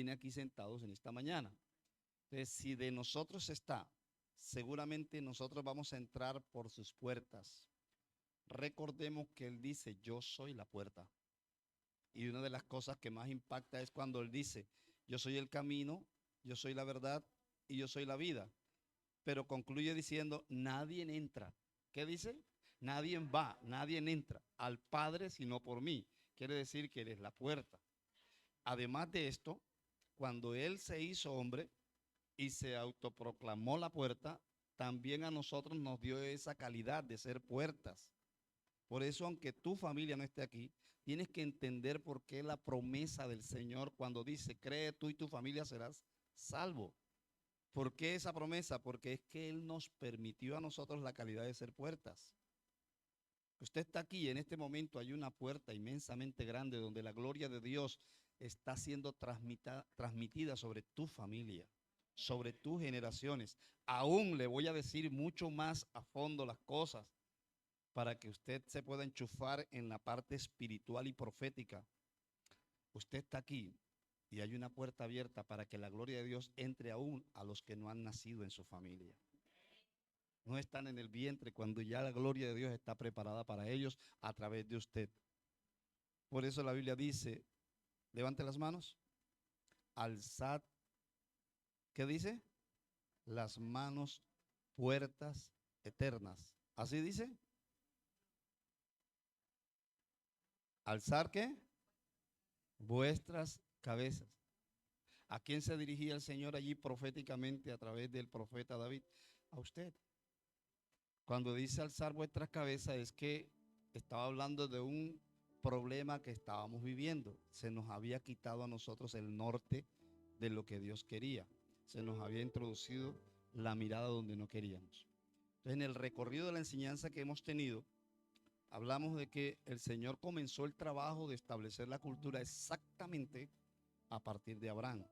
tiene aquí sentados en esta mañana. Entonces, si de nosotros está, seguramente nosotros vamos a entrar por sus puertas. Recordemos que Él dice, yo soy la puerta. Y una de las cosas que más impacta es cuando Él dice, yo soy el camino, yo soy la verdad y yo soy la vida. Pero concluye diciendo, nadie entra. ¿Qué dice? Nadie va, nadie entra al Padre sino por mí. Quiere decir que Él es la puerta. Además de esto, cuando Él se hizo hombre y se autoproclamó la puerta, también a nosotros nos dio esa calidad de ser puertas. Por eso, aunque tu familia no esté aquí, tienes que entender por qué la promesa del Señor cuando dice, cree tú y tu familia serás salvo. ¿Por qué esa promesa? Porque es que Él nos permitió a nosotros la calidad de ser puertas. Usted está aquí, en este momento hay una puerta inmensamente grande donde la gloria de Dios está siendo transmitida sobre tu familia, sobre tus generaciones. Aún le voy a decir mucho más a fondo las cosas para que usted se pueda enchufar en la parte espiritual y profética. Usted está aquí y hay una puerta abierta para que la gloria de Dios entre aún a los que no han nacido en su familia. No están en el vientre cuando ya la gloria de Dios está preparada para ellos a través de usted. Por eso la Biblia dice, levante las manos, alzad, ¿qué dice? Las manos, puertas eternas. ¿Así dice? ¿Alzar qué? Vuestras cabezas. ¿A quién se dirigía el Señor allí proféticamente a través del profeta David? A usted. Cuando dice alzar vuestras cabezas es que estaba hablando de un problema que estábamos viviendo. Se nos había quitado a nosotros el norte de lo que Dios quería. Se nos había introducido la mirada donde no queríamos. Entonces, en el recorrido de la enseñanza que hemos tenido, hablamos de que el Señor comenzó el trabajo de establecer la cultura exactamente a partir de Abraham.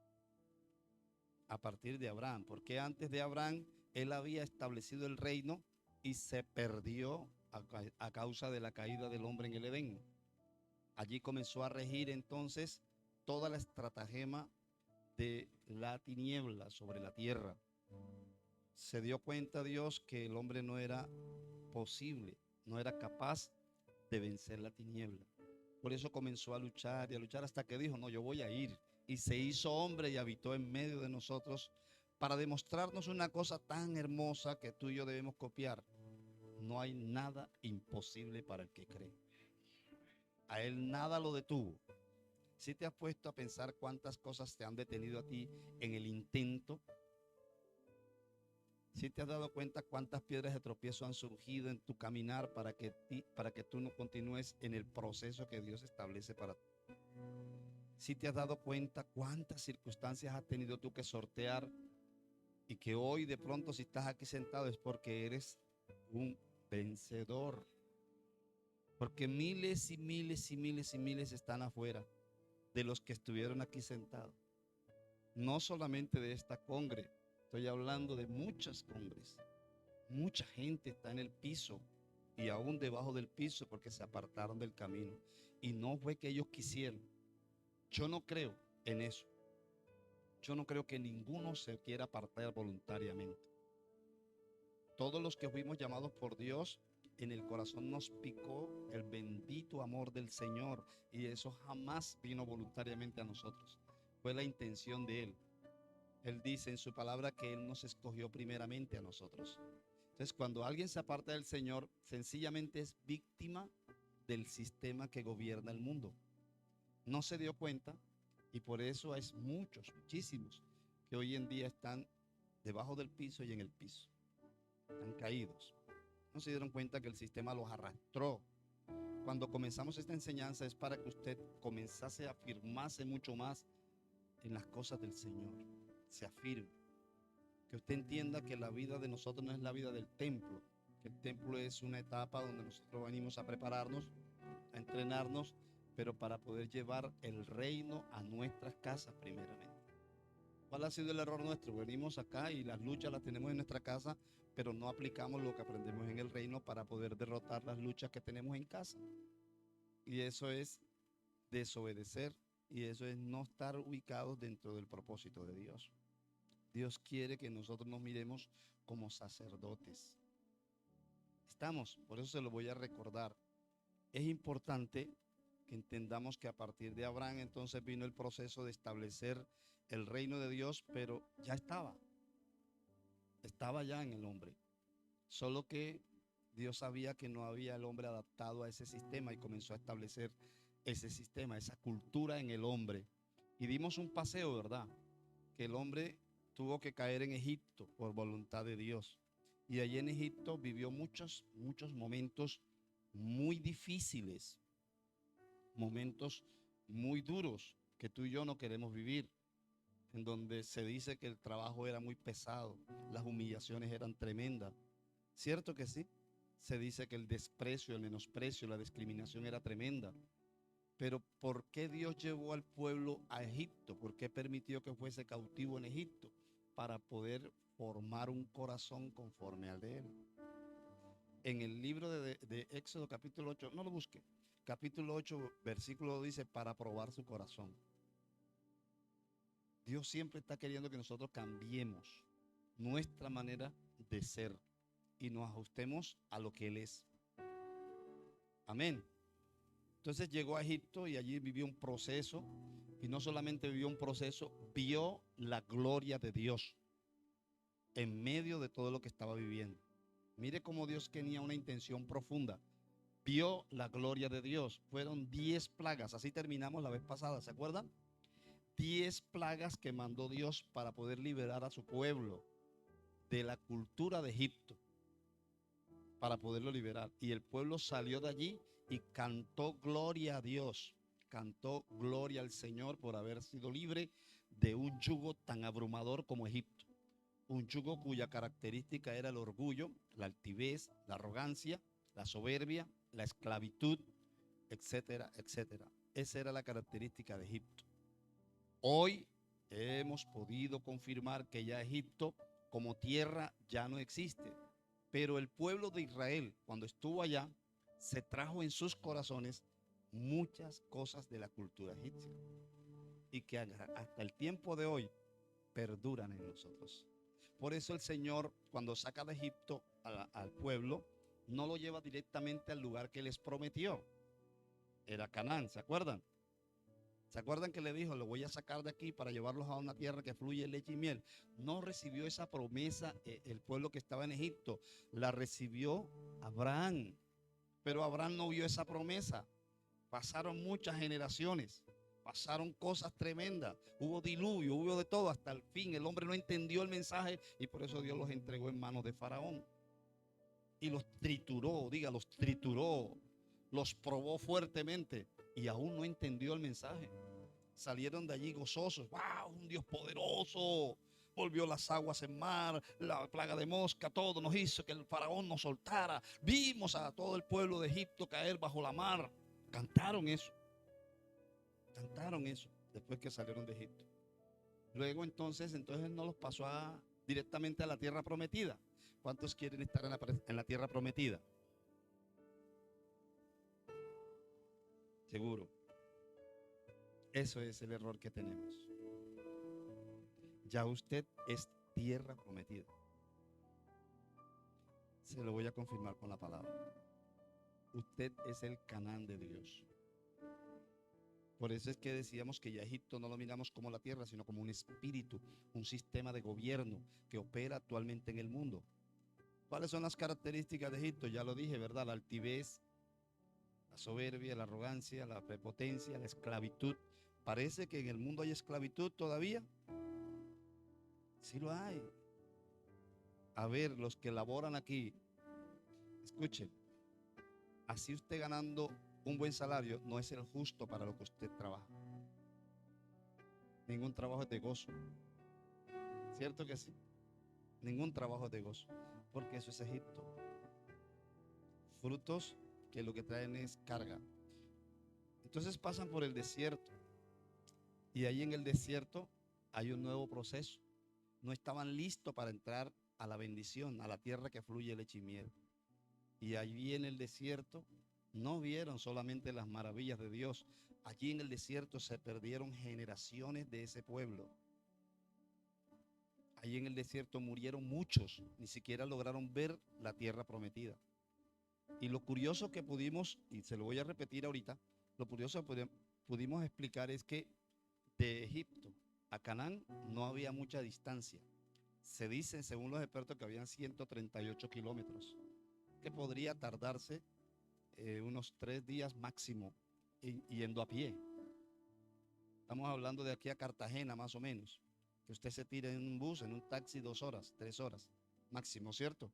A partir de Abraham, porque antes de Abraham él había establecido el reino y se perdió a causa de la caída del hombre en el Edén. Allí comenzó a regir entonces toda la estratagema de la tiniebla sobre la tierra. Se dio cuenta Dios que el hombre no era posible, no era capaz de vencer la tiniebla. Por eso comenzó a luchar y a luchar hasta que dijo, no, yo voy a ir. Y se hizo hombre y habitó en medio de nosotros para demostrarnos una cosa tan hermosa que tú y yo debemos copiar. No hay nada imposible para el que cree. A él nada lo detuvo. Si te has puesto a pensar cuántas cosas te han detenido a ti en el intento, si te has dado cuenta cuántas piedras de tropiezo han surgido en tu caminar para que tú no continúes en el proceso que Dios establece para ti. Si te has dado cuenta cuántas circunstancias has tenido tú que sortear y que hoy de pronto si estás aquí sentado es porque eres un vencedor. Porque miles y miles y miles y miles están afuera de los que estuvieron aquí sentados. No solamente de esta congre, estoy hablando de muchas congres. Mucha gente está en el piso y aún debajo del piso porque se apartaron del camino. Y no fue que ellos quisieron. Yo no creo en eso. Yo no creo que ninguno se quiera apartar voluntariamente. Todos los que fuimos llamados por Dios, en el corazón nos picó el bendito amor del Señor y eso jamás vino voluntariamente a nosotros. Fue la intención de Él. Él dice en su palabra que Él nos escogió primeramente a nosotros. Entonces, cuando alguien se aparta del Señor, sencillamente es víctima del sistema que gobierna el mundo. No se dio cuenta y por eso hay muchos, muchísimos, que hoy en día están debajo del piso y en el piso. Están caídos. No se dieron cuenta que el sistema los arrastró. Cuando comenzamos esta enseñanza es para que usted comenzase a afirmarse mucho más en las cosas del Señor. Se afirme. Que usted entienda que la vida de nosotros no es la vida del templo. Que el templo es una etapa donde nosotros venimos a prepararnos, a entrenarnos, pero para poder llevar el reino a nuestras casas primeramente. ¿Cuál ha sido el error nuestro? Venimos acá y las luchas las tenemos en nuestra casa, pero no aplicamos lo que aprendemos en el reino para poder derrotar las luchas que tenemos en casa. Y eso es desobedecer y eso es no estar ubicados dentro del propósito de Dios. Dios quiere que nosotros nos miremos como sacerdotes. Estamos, por eso se lo voy a recordar. Es importante que entendamos que a partir de Abraham entonces vino el proceso de establecer el reino de Dios, pero ya estaba ya en el hombre. Solo que Dios sabía que no había el hombre adaptado a ese sistema y comenzó a establecer ese sistema, esa cultura en el hombre. Y dimos un paseo, ¿verdad? Que el hombre tuvo que caer en Egipto por voluntad de Dios. Y allí en Egipto vivió muchos momentos muy difíciles, momentos muy duros que tú y yo no queremos vivir, en donde se dice que el trabajo era muy pesado, las humillaciones eran tremendas. ¿Cierto que sí? Se dice que el desprecio, el menosprecio, la discriminación era tremenda. Pero ¿por qué Dios llevó al pueblo a Egipto? ¿Por qué permitió que fuese cautivo en Egipto? Para poder formar un corazón conforme al de él. En el libro de Éxodo capítulo 8, no lo busque, capítulo 8, versículo dice, para probar su corazón. Dios siempre está queriendo que nosotros cambiemos nuestra manera de ser y nos ajustemos a lo que Él es. Amén. Entonces llegó a Egipto y allí vivió un proceso, y no solamente vivió un proceso, vio la gloria de Dios en medio de todo lo que estaba viviendo. Mire cómo Dios tenía una intención profunda. Vio la gloria de Dios. Fueron 10 plagas, así terminamos la vez pasada, ¿se acuerdan? 10 plagas que mandó Dios para poder liberar a su pueblo de la cultura de Egipto, para poderlo liberar. Y el pueblo salió de allí y cantó gloria a Dios, cantó gloria al Señor por haber sido libre de un yugo tan abrumador como Egipto. Un yugo cuya característica era el orgullo, la altivez, la arrogancia, la soberbia, la esclavitud, etcétera, etcétera. Esa era la característica de Egipto. Hoy hemos podido confirmar que ya Egipto como tierra ya no existe. Pero el pueblo de Israel, cuando estuvo allá, se trajo en sus corazones muchas cosas de la cultura egipcia y que hasta el tiempo de hoy perduran en nosotros. Por eso el Señor, cuando saca de Egipto al pueblo, no lo lleva directamente al lugar que les prometió. Era Canaán, ¿se acuerdan? ¿Se acuerdan que le dijo, lo voy a sacar de aquí para llevarlos a una tierra que fluye leche y miel? No recibió esa promesa el pueblo que estaba en Egipto, la recibió Abraham. Pero Abraham no vio esa promesa. Pasaron muchas generaciones, pasaron cosas tremendas, hubo diluvio, hubo de todo, hasta el fin el hombre no entendió el mensaje y por eso Dios los entregó en manos de Faraón. Y los trituró, los trituró, los probó fuertemente y aún no entendió el mensaje. Salieron de allí gozosos. ¡Wow! Un Dios poderoso. Volvió las aguas en mar, la plaga de mosca, todo nos hizo que el faraón nos soltara. Vimos a todo el pueblo de Egipto caer bajo la mar. Cantaron eso después que salieron de Egipto. Luego entonces no los pasó directamente a la tierra prometida. ¿Cuántos quieren estar en la tierra prometida? Seguro. Eso es el error que tenemos. Ya usted es tierra prometida. Se lo voy a confirmar con la palabra. Usted es el Canaán de Dios. Por eso es que decíamos que ya Egipto no lo miramos como la tierra, sino como un espíritu, un sistema de gobierno que opera actualmente en el mundo. ¿Cuáles son las características de Egipto? Ya lo dije, ¿verdad? La altivez, la soberbia, la arrogancia, la prepotencia, la esclavitud. Parece que en el mundo hay esclavitud todavía. Sí lo hay. A ver, los que laboran aquí, escuchen, así usted ganando un buen salario no es el justo para lo que usted trabaja. Ningún trabajo es de gozo. ¿Cierto que sí? Ningún trabajo es de gozo, porque eso es Egipto. Frutos que lo que traen es carga. Entonces pasan por el desierto y ahí en el desierto hay un nuevo proceso. No estaban listos para entrar a la bendición, a la tierra que fluye leche y miel. Y allí en el desierto no vieron solamente las maravillas de Dios, Allí en el desierto se perdieron generaciones de ese pueblo. Allí en el desierto murieron muchos, ni siquiera lograron ver la tierra prometida. Y lo curioso que pudimos, y se lo voy a repetir ahorita, lo curioso que pudimos explicar es que de Egipto a Canaán no había mucha distancia. Se dice, según los expertos, que habían 138 kilómetros, que podría tardarse unos 3 días máximo yendo a pie. Estamos hablando de aquí a Cartagena más o menos, que usted se tire en un bus, en un taxi 2 horas, 3 horas máximo, ¿cierto?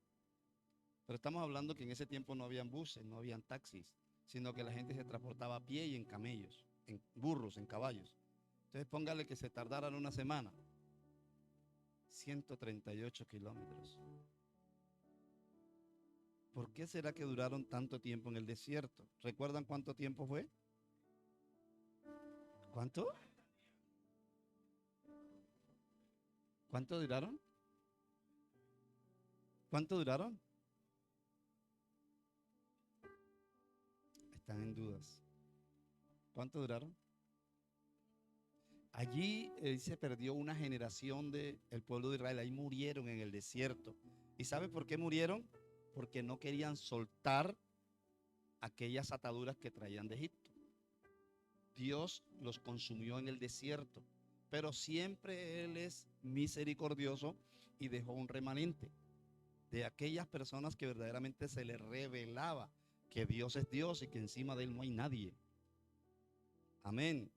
Pero estamos hablando que en ese tiempo no habían buses, no habían taxis, sino que la gente se transportaba a pie y en camellos, en burros, en caballos. Entonces póngale que se tardaran una semana. 138 kilómetros. ¿Por qué será que duraron tanto tiempo en el desierto? ¿Recuerdan cuánto tiempo fue? ¿Cuánto? ¿Cuánto duraron? ¿Cuánto duraron? Están en dudas. ¿Cuánto duraron? Allí se perdió una generación del pueblo de Israel. Ahí murieron en el desierto. ¿Y sabe por qué murieron? Porque no querían soltar aquellas ataduras que traían de Egipto. Dios los consumió en el desierto, pero siempre Él es misericordioso y dejó un remanente de aquellas personas que verdaderamente se les revelaba que Dios es Dios y que encima de Él no hay nadie. Amén.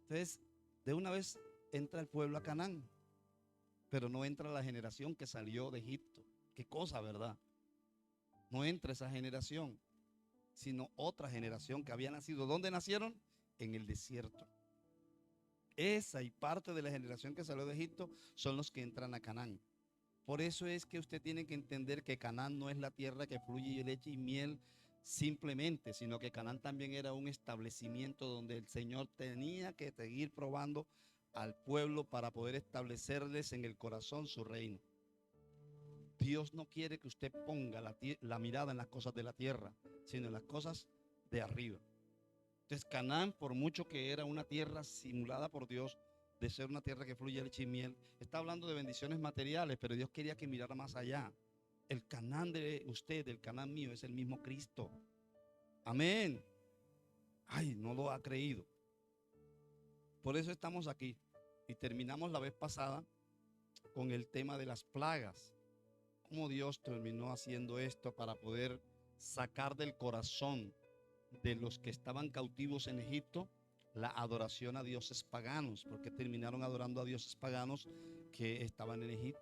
Entonces, de una vez entra el pueblo a Canaán, pero no entra la generación que salió de Egipto. Qué cosa, ¿verdad? No entra esa generación, sino otra generación que había nacido. ¿Dónde nacieron? En el desierto. Esa y parte de la generación que salió de Egipto son los que entran a Canaán. Por eso es que usted tiene que entender que Canaán no es la tierra que fluye leche y miel simplemente, sino que Canaán también era un establecimiento donde el Señor tenía que seguir probando al pueblo para poder establecerles en el corazón su reino. Dios no quiere que usted ponga la mirada en las cosas de la tierra, sino en las cosas de arriba. Entonces Canaán, por mucho que era una tierra simulada por Dios, de ser una tierra que fluye leche y miel, está hablando de bendiciones materiales, pero Dios quería que mirara más allá. El Canaán de usted, el Canaán mío, es el mismo Cristo. Amén. Ay, no lo ha creído. Por eso estamos aquí. Y terminamos la vez pasada con el tema de las plagas. Cómo Dios terminó haciendo esto para poder sacar del corazón de los que estaban cautivos en Egipto la adoración a dioses paganos, porque terminaron adorando a dioses paganos que estaban en Egipto.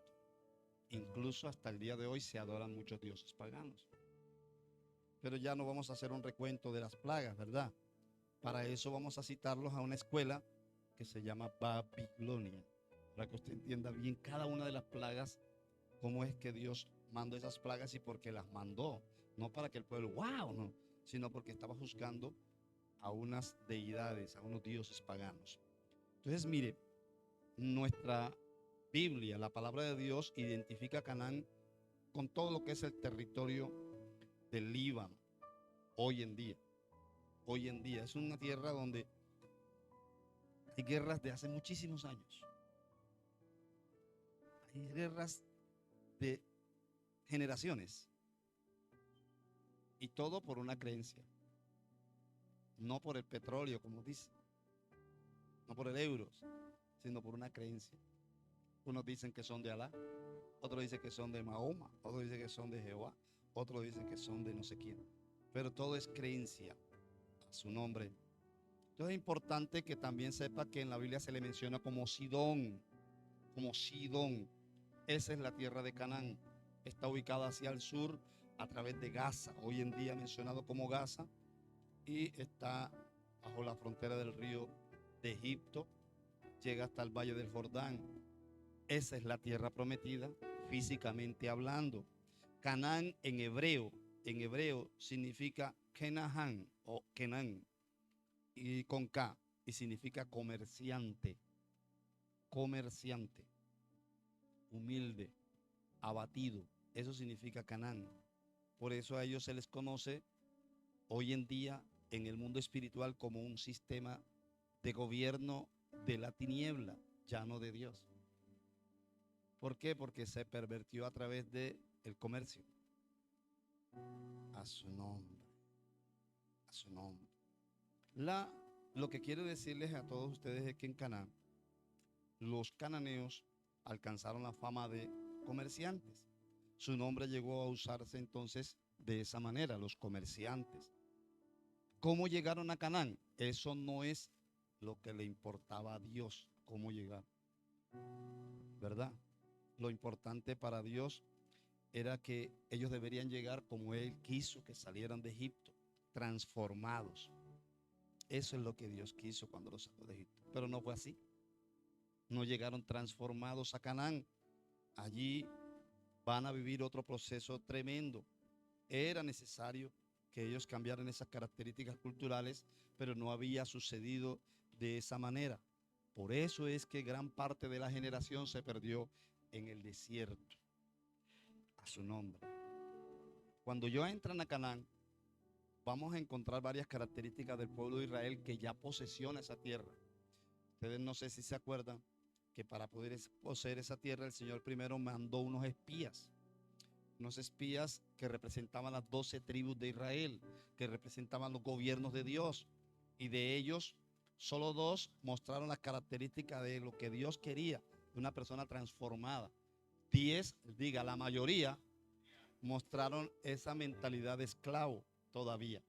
Incluso hasta el día de hoy se adoran muchos dioses paganos. Pero ya no vamos a hacer un recuento de las plagas, ¿verdad? Para eso vamos a citarlos a una escuela que se llama Babilonia, para que usted entienda bien cada una de las plagas, cómo es que Dios mandó esas plagas y por qué las mandó. No para que el pueblo, wow, no, sino porque estaba juzgando a unas deidades, a unos dioses paganos. Entonces, mire, nuestra Biblia, la palabra de Dios, identifica a Canaán con todo lo que es el territorio del Líbano hoy en día. Hoy en día es una tierra donde hay guerras de hace muchísimos años. Hay guerras de generaciones. Y todo por una creencia. No por el petróleo, como dice. No por el euro, sino por una creencia. Unos dicen que son de Alá, otros dicen que son de Mahoma, otros dicen que son de Jehová, otros dicen que son de no sé quién. Pero todo es creencia a su nombre. Entonces es importante que también sepa que en la Biblia se le menciona como Sidón. Como Sidón. Esa es la tierra de Canaán. Está ubicada hacia el sur a través de Gaza, hoy en día mencionado como Gaza, y está bajo la frontera del río de Egipto, llega hasta el valle del Jordán. Esa es la tierra prometida, físicamente hablando. Canaán en hebreo significa Kenahan o Kenan, y con K, y significa comerciante, comerciante, humilde, abatido. Eso significa Canaán. Por eso a ellos se les conoce hoy en día en el mundo espiritual como un sistema de gobierno de la tiniebla, ya no de Dios. ¿Por qué? Porque se pervirtió a través del comercio. A su nombre, a su nombre. Lo que quiero decirles a todos ustedes es que en Canaán, los cananeos alcanzaron la fama de comerciantes. Su nombre llegó a usarse entonces de esa manera, los comerciantes. ¿Cómo llegaron a Canaán? Eso no es lo que le importaba a Dios, cómo llegar, ¿verdad? Lo importante para Dios era que ellos deberían llegar como Él quiso que salieran de Egipto, transformados. Eso es lo que Dios quiso cuando los sacó de Egipto. Pero no fue así. No llegaron transformados a Canaán. Allí van a vivir otro proceso tremendo. Era necesario que ellos cambiaran esas características culturales, pero no había sucedido de esa manera. Por eso es que gran parte de la generación se perdió en el desierto. A su nombre. Cuando ellos entran a Canaán, vamos a encontrar varias características del pueblo de Israel que ya posesiona esa tierra. Ustedes no sé si se acuerdan que para poder poseer esa tierra el Señor primero mandó unos espías que representaban las 12 tribus de Israel, que representaban los gobiernos de Dios, y de ellos solo 2 mostraron las características de lo que Dios quería de una persona transformada. 10, diga, la mayoría mostraron esa mentalidad de esclavo todavía.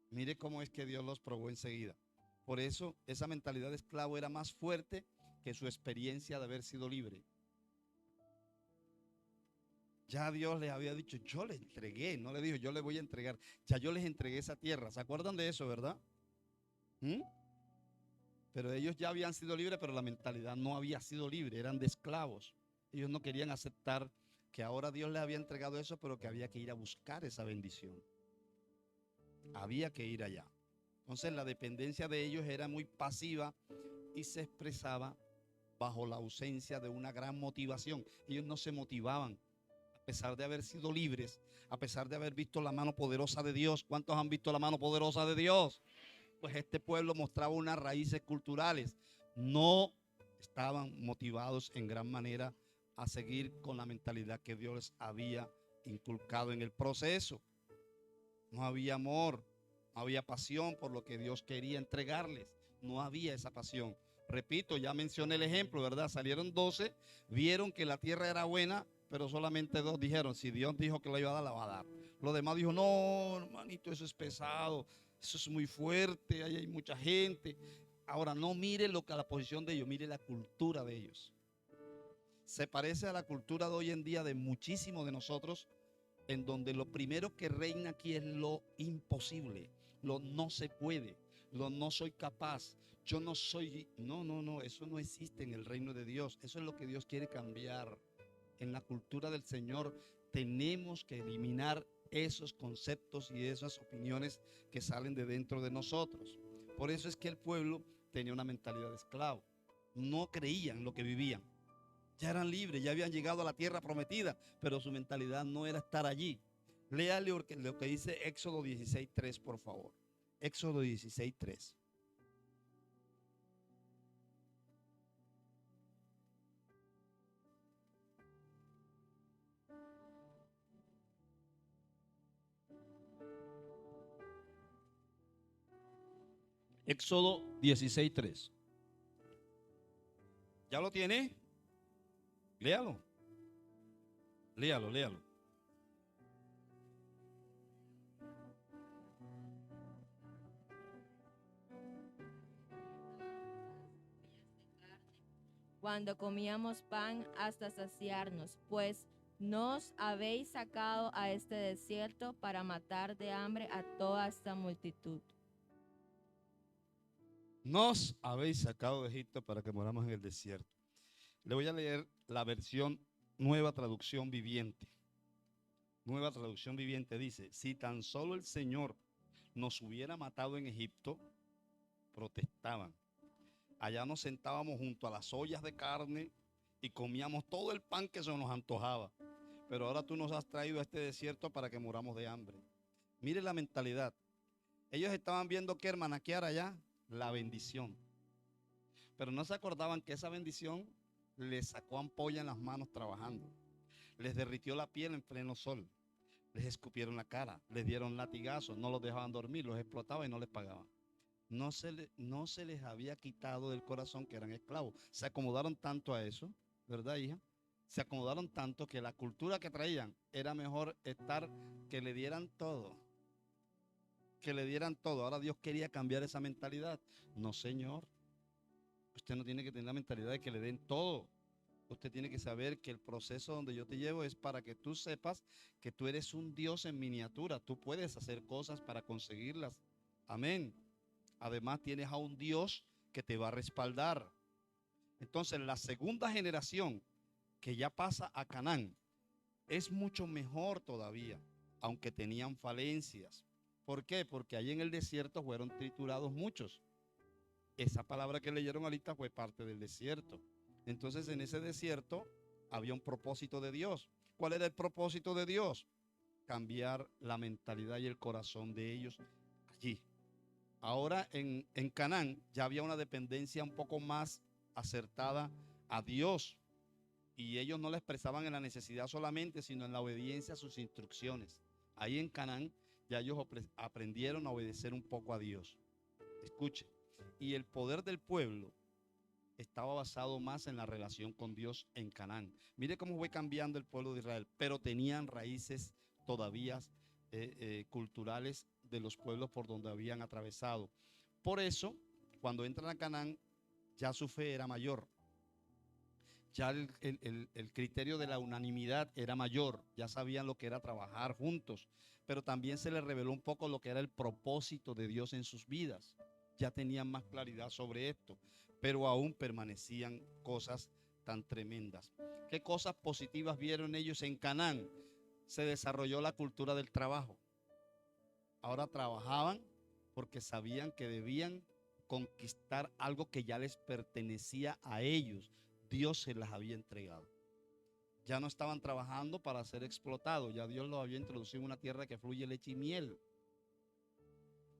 Mire cómo es que Dios los probó enseguida. Por eso esa mentalidad de esclavo era más fuerte que su experiencia de haber sido libre. Ya Dios les había dicho, yo les entregué, no le dijo, yo les voy a entregar. Ya yo les entregué esa tierra. ¿Se acuerdan de eso, verdad? Pero ellos ya habían sido libres, pero la mentalidad no había sido libre, eran de esclavos. Ellos no querían aceptar que ahora Dios les había entregado eso, pero que había que ir a buscar esa bendición. Había que ir allá. Entonces la dependencia de ellos era muy pasiva y se expresaba bajo la ausencia de una gran motivación. Ellos no se motivaban, a pesar de haber sido libres, a pesar de haber visto la mano poderosa de Dios. ¿Cuántos han visto la mano poderosa de Dios? Pues este pueblo mostraba unas raíces culturales. No estaban motivados en gran manera a seguir con la mentalidad que Dios les había inculcado en el proceso. No había amor, no había pasión por lo que Dios quería entregarles. No había esa pasión. Repito, ya mencioné el ejemplo, ¿verdad? Salieron 12, vieron que la tierra era buena, pero solamente 2 dijeron, si Dios dijo que la iba a dar, la va a dar. Los demás dijo, no, hermanito, eso es pesado, eso es muy fuerte, ahí hay mucha gente. Ahora no mire lo que a la posición de ellos, mire la cultura de ellos. Se parece a la cultura de hoy en día de muchísimos de nosotros, en donde lo primero que reina aquí es lo imposible, lo no se puede, lo no soy capaz, yo no soy, no, eso no existe en el reino de Dios. Eso es lo que Dios quiere cambiar. En la cultura del Señor tenemos que eliminar esos conceptos y esas opiniones que salen de dentro de nosotros. Por eso es que el pueblo tenía una mentalidad de esclavo. No creían lo que vivían. Ya eran libres, ya habían llegado a la tierra prometida, pero su mentalidad no era estar allí. Léale lo que dice Éxodo 16:3, por favor. Éxodo 16:3. Éxodo 16:3. ¿Ya lo tiene? Léalo. Léalo. Cuando comíamos pan hasta saciarnos, pues nos habéis sacado a este desierto para matar de hambre a toda esta multitud. Nos habéis sacado de Egipto para que moramos en el desierto. Le voy a leer la versión Nueva Traducción Viviente. Nueva Traducción Viviente dice, si tan solo el Señor nos hubiera matado en Egipto, protestaban. Allá nos sentábamos junto a las ollas de carne y comíamos todo el pan que se nos antojaba. Pero ahora tú nos has traído a este desierto para que muramos de hambre. Mire la mentalidad. Ellos estaban viendo que hermana Kiara allá, la bendición. Pero no se acordaban que esa bendición les sacó ampolla en las manos trabajando. Les derritió la piel en pleno sol. Les escupieron la cara, les dieron latigazos, no los dejaban dormir, los explotaban y no les pagaban. No se les había quitado del corazón que eran esclavos. Se acomodaron tanto a eso, ¿verdad, hija? Se acomodaron tanto que la cultura que traían era mejor estar que le dieran todo. Que le dieran todo. Ahora Dios quería cambiar esa mentalidad. No, señor. Usted no tiene que tener la mentalidad de que le den todo. Usted tiene que saber que el proceso donde yo te llevo es para que tú sepas que tú eres un Dios en miniatura. Tú puedes hacer cosas para conseguirlas. Amén. Además tienes a un Dios que te va a respaldar. Entonces la segunda generación que ya pasa a Canaán es mucho mejor todavía, aunque tenían falencias. ¿Por qué? Porque ahí en el desierto fueron triturados muchos. Esa palabra que leyeron ahorita fue parte del desierto. Entonces en ese desierto había un propósito de Dios. ¿Cuál era el propósito de Dios? Cambiar la mentalidad y el corazón de ellos allí. Ahora en Canaán ya había una dependencia un poco más acertada a Dios. Y ellos no la expresaban en la necesidad solamente, sino en la obediencia a sus instrucciones. Ahí en Canaán ya ellos aprendieron a obedecer un poco a Dios. Escuche. Y el poder del pueblo estaba basado más en la relación con Dios en Canaán. Mire cómo fue cambiando el pueblo de Israel, pero tenían raíces todavía culturales de los pueblos por donde habían atravesado. Por eso, cuando entran a Canaán, ya su fe era mayor. Ya el criterio de la unanimidad era mayor. Ya sabían lo que era trabajar juntos. Pero también se les reveló un poco lo que era el propósito de Dios en sus vidas. Ya tenían más claridad sobre esto. Pero aún permanecían cosas tan tremendas. ¿Qué cosas positivas vieron ellos en Canaán? Se desarrolló la cultura del trabajo. Ahora trabajaban porque sabían que debían conquistar algo que ya les pertenecía a ellos. Dios se las había entregado. Ya no estaban trabajando para ser explotados. Ya Dios los había introducido en una tierra que fluye leche y miel.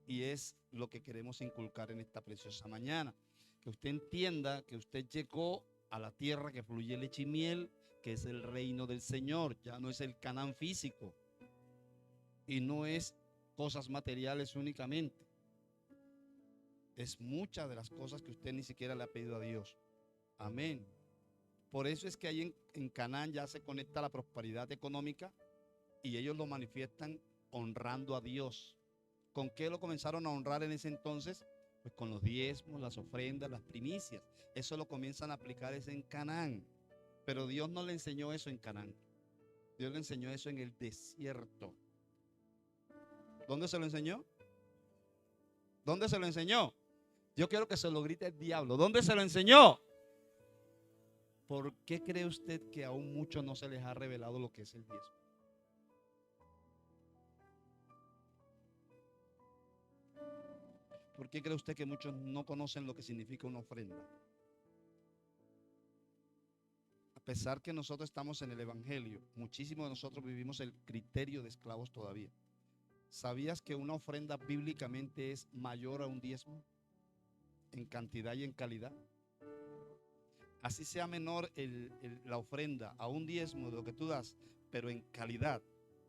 Y es lo que queremos inculcar en esta preciosa mañana. Que usted entienda que usted llegó a la tierra que fluye leche y miel, que es el reino del Señor. Ya no es el Canaán físico. Y no es cosas materiales únicamente. Es muchas de las cosas que usted ni siquiera le ha pedido a Dios. Amén. Por eso es que ahí en Canaán ya se conecta la prosperidad económica y ellos lo manifiestan honrando a Dios. ¿Con qué lo comenzaron a honrar en ese entonces? Pues con los diezmos, las ofrendas, las primicias. Eso lo comienzan a aplicar es en Canaán. Pero Dios no le enseñó eso en Canaán. Dios le enseñó eso en el desierto. ¿Dónde se lo enseñó? ¿Dónde se lo enseñó? Yo quiero que se lo grite el diablo. ¿Dónde se lo enseñó? ¿Por qué cree usted que aún muchos no se les ha revelado lo que es el diezmo? ¿Por qué cree usted que muchos no conocen lo que significa una ofrenda? A pesar que nosotros estamos en el Evangelio, muchísimos de nosotros vivimos el criterio de esclavos todavía. ¿Sabías que una ofrenda bíblicamente es mayor a un diezmo? En cantidad y en calidad. Así sea menor la ofrenda a un diezmo de lo que tú das, pero en calidad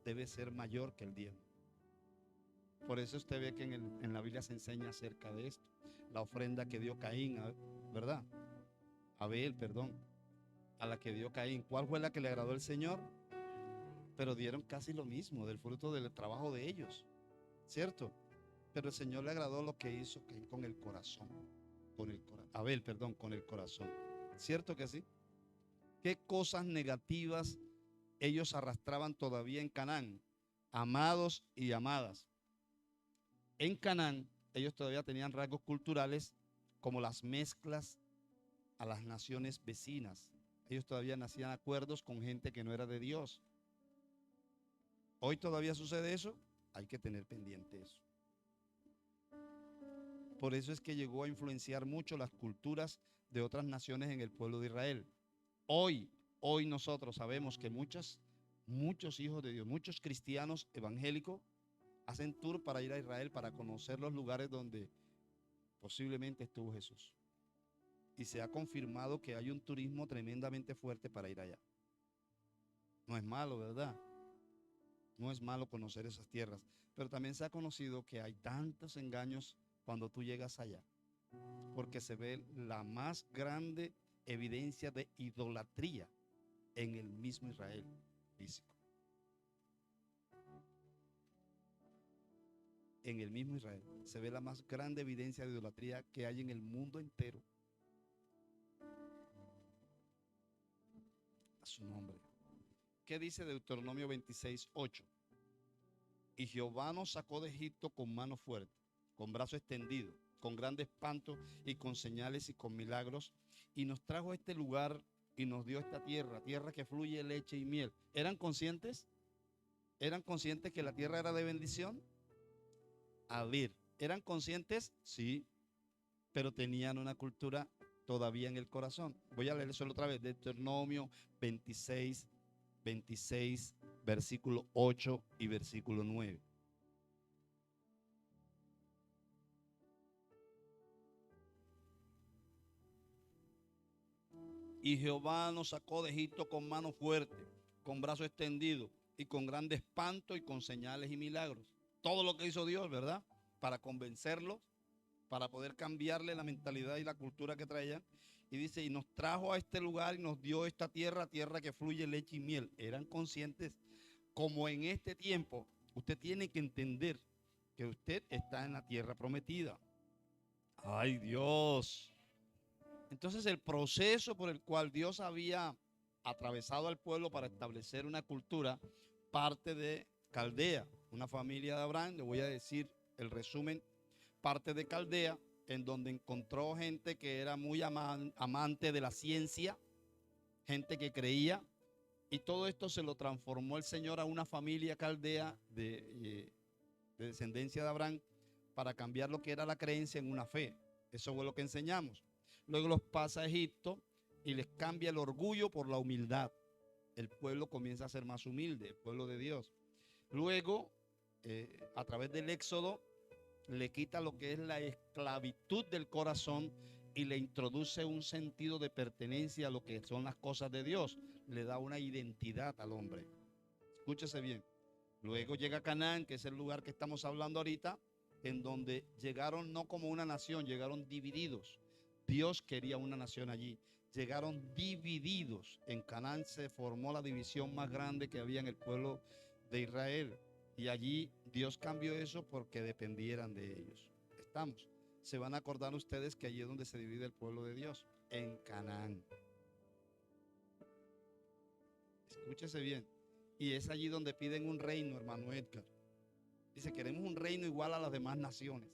debe ser mayor que el diezmo. Por eso usted ve que en la Biblia se enseña acerca de esto. La ofrenda que dio Caín, ¿verdad? Abel, perdón. A la que dio Caín. ¿Cuál fue la que le agradó al Señor? Pero dieron casi lo mismo, del fruto del trabajo de ellos, ¿cierto? Pero el Señor le agradó lo que hizo Caín con el corazón. Abel, perdón, con el corazón. ¿Cierto que sí? ¿Qué cosas negativas ellos arrastraban todavía en Canaán? Amados y amadas. En Canaán, ellos todavía tenían rasgos culturales como las mezclas a las naciones vecinas. Ellos todavía hacían acuerdos con gente que no era de Dios. ¿Hoy todavía sucede eso? Hay que tener pendiente eso. Por eso es que llegó a influenciar mucho las culturas de otras naciones en el pueblo de Israel. Hoy nosotros sabemos que muchos hijos de Dios, muchos cristianos evangélicos hacen tour para ir a Israel, para conocer los lugares donde posiblemente estuvo Jesús. Y se ha confirmado que hay un turismo tremendamente fuerte para ir allá. No es malo, ¿verdad? No es malo conocer esas tierras, pero también se ha conocido que hay tantos engaños cuando tú llegas allá, porque se ve la más grande evidencia de idolatría en el mismo Israel físico. En el mismo Israel se ve la más grande evidencia de idolatría que hay en el mundo entero. A su nombre. ¿Qué dice Deuteronomio 26:8? Y Jehová nos sacó de Egipto con mano fuerte, con brazo extendido, con grande espanto y con señales y con milagros, y nos trajo a este lugar y nos dio esta tierra, tierra que fluye leche y miel. ¿Eran conscientes? ¿Eran conscientes que la tierra era de bendición? A ver, ¿eran conscientes? Sí, pero tenían una cultura todavía en el corazón. Voy a leer eso otra vez, Deuteronomio 26, versículo 8 y versículo 9. Y Jehová nos sacó de Egipto con mano fuerte, con brazo extendido y con grande espanto y con señales y milagros. Todo lo que hizo Dios, ¿verdad? Para convencerlos, para poder cambiarle la mentalidad y la cultura que traían. Y dice, y nos trajo a este lugar y nos dio esta tierra, tierra que fluye leche y miel. Eran conscientes, como en este tiempo, usted tiene que entender que usted está en la tierra prometida. ¡Ay, Dios! Entonces el proceso por el cual Dios había atravesado al pueblo para establecer una cultura parte de Caldea, una familia de Abraham. Le voy a decir el resumen. Parte de Caldea, en donde encontró gente que era muy amante de la ciencia, gente que creía, y todo esto se lo transformó el Señor a una familia caldea de descendencia de Abraham, para cambiar lo que era la creencia en una fe. Eso fue lo que enseñamos. Luego los pasa a Egipto y les cambia el orgullo por la humildad. El pueblo comienza a ser más humilde, el pueblo de Dios. Luego, a través del Éxodo, le quita lo que es la esclavitud del corazón y le introduce un sentido de pertenencia a lo que son las cosas de Dios. Le da una identidad al hombre. Escúchese bien. Luego llega Canaán, que es el lugar que estamos hablando ahorita, en donde llegaron no como una nación, llegaron divididos. Dios quería una nación allí. Llegaron divididos. En Canaán se formó la división más grande que había en el pueblo de Israel. Y allí Dios cambió eso porque dependieran de ellos. Estamos. Se van a acordar ustedes que allí es donde se divide el pueblo de Dios, en Canaán. Escúchese bien. Y es allí donde piden un reino, hermano Edgar. Dice, queremos un reino igual a las demás naciones.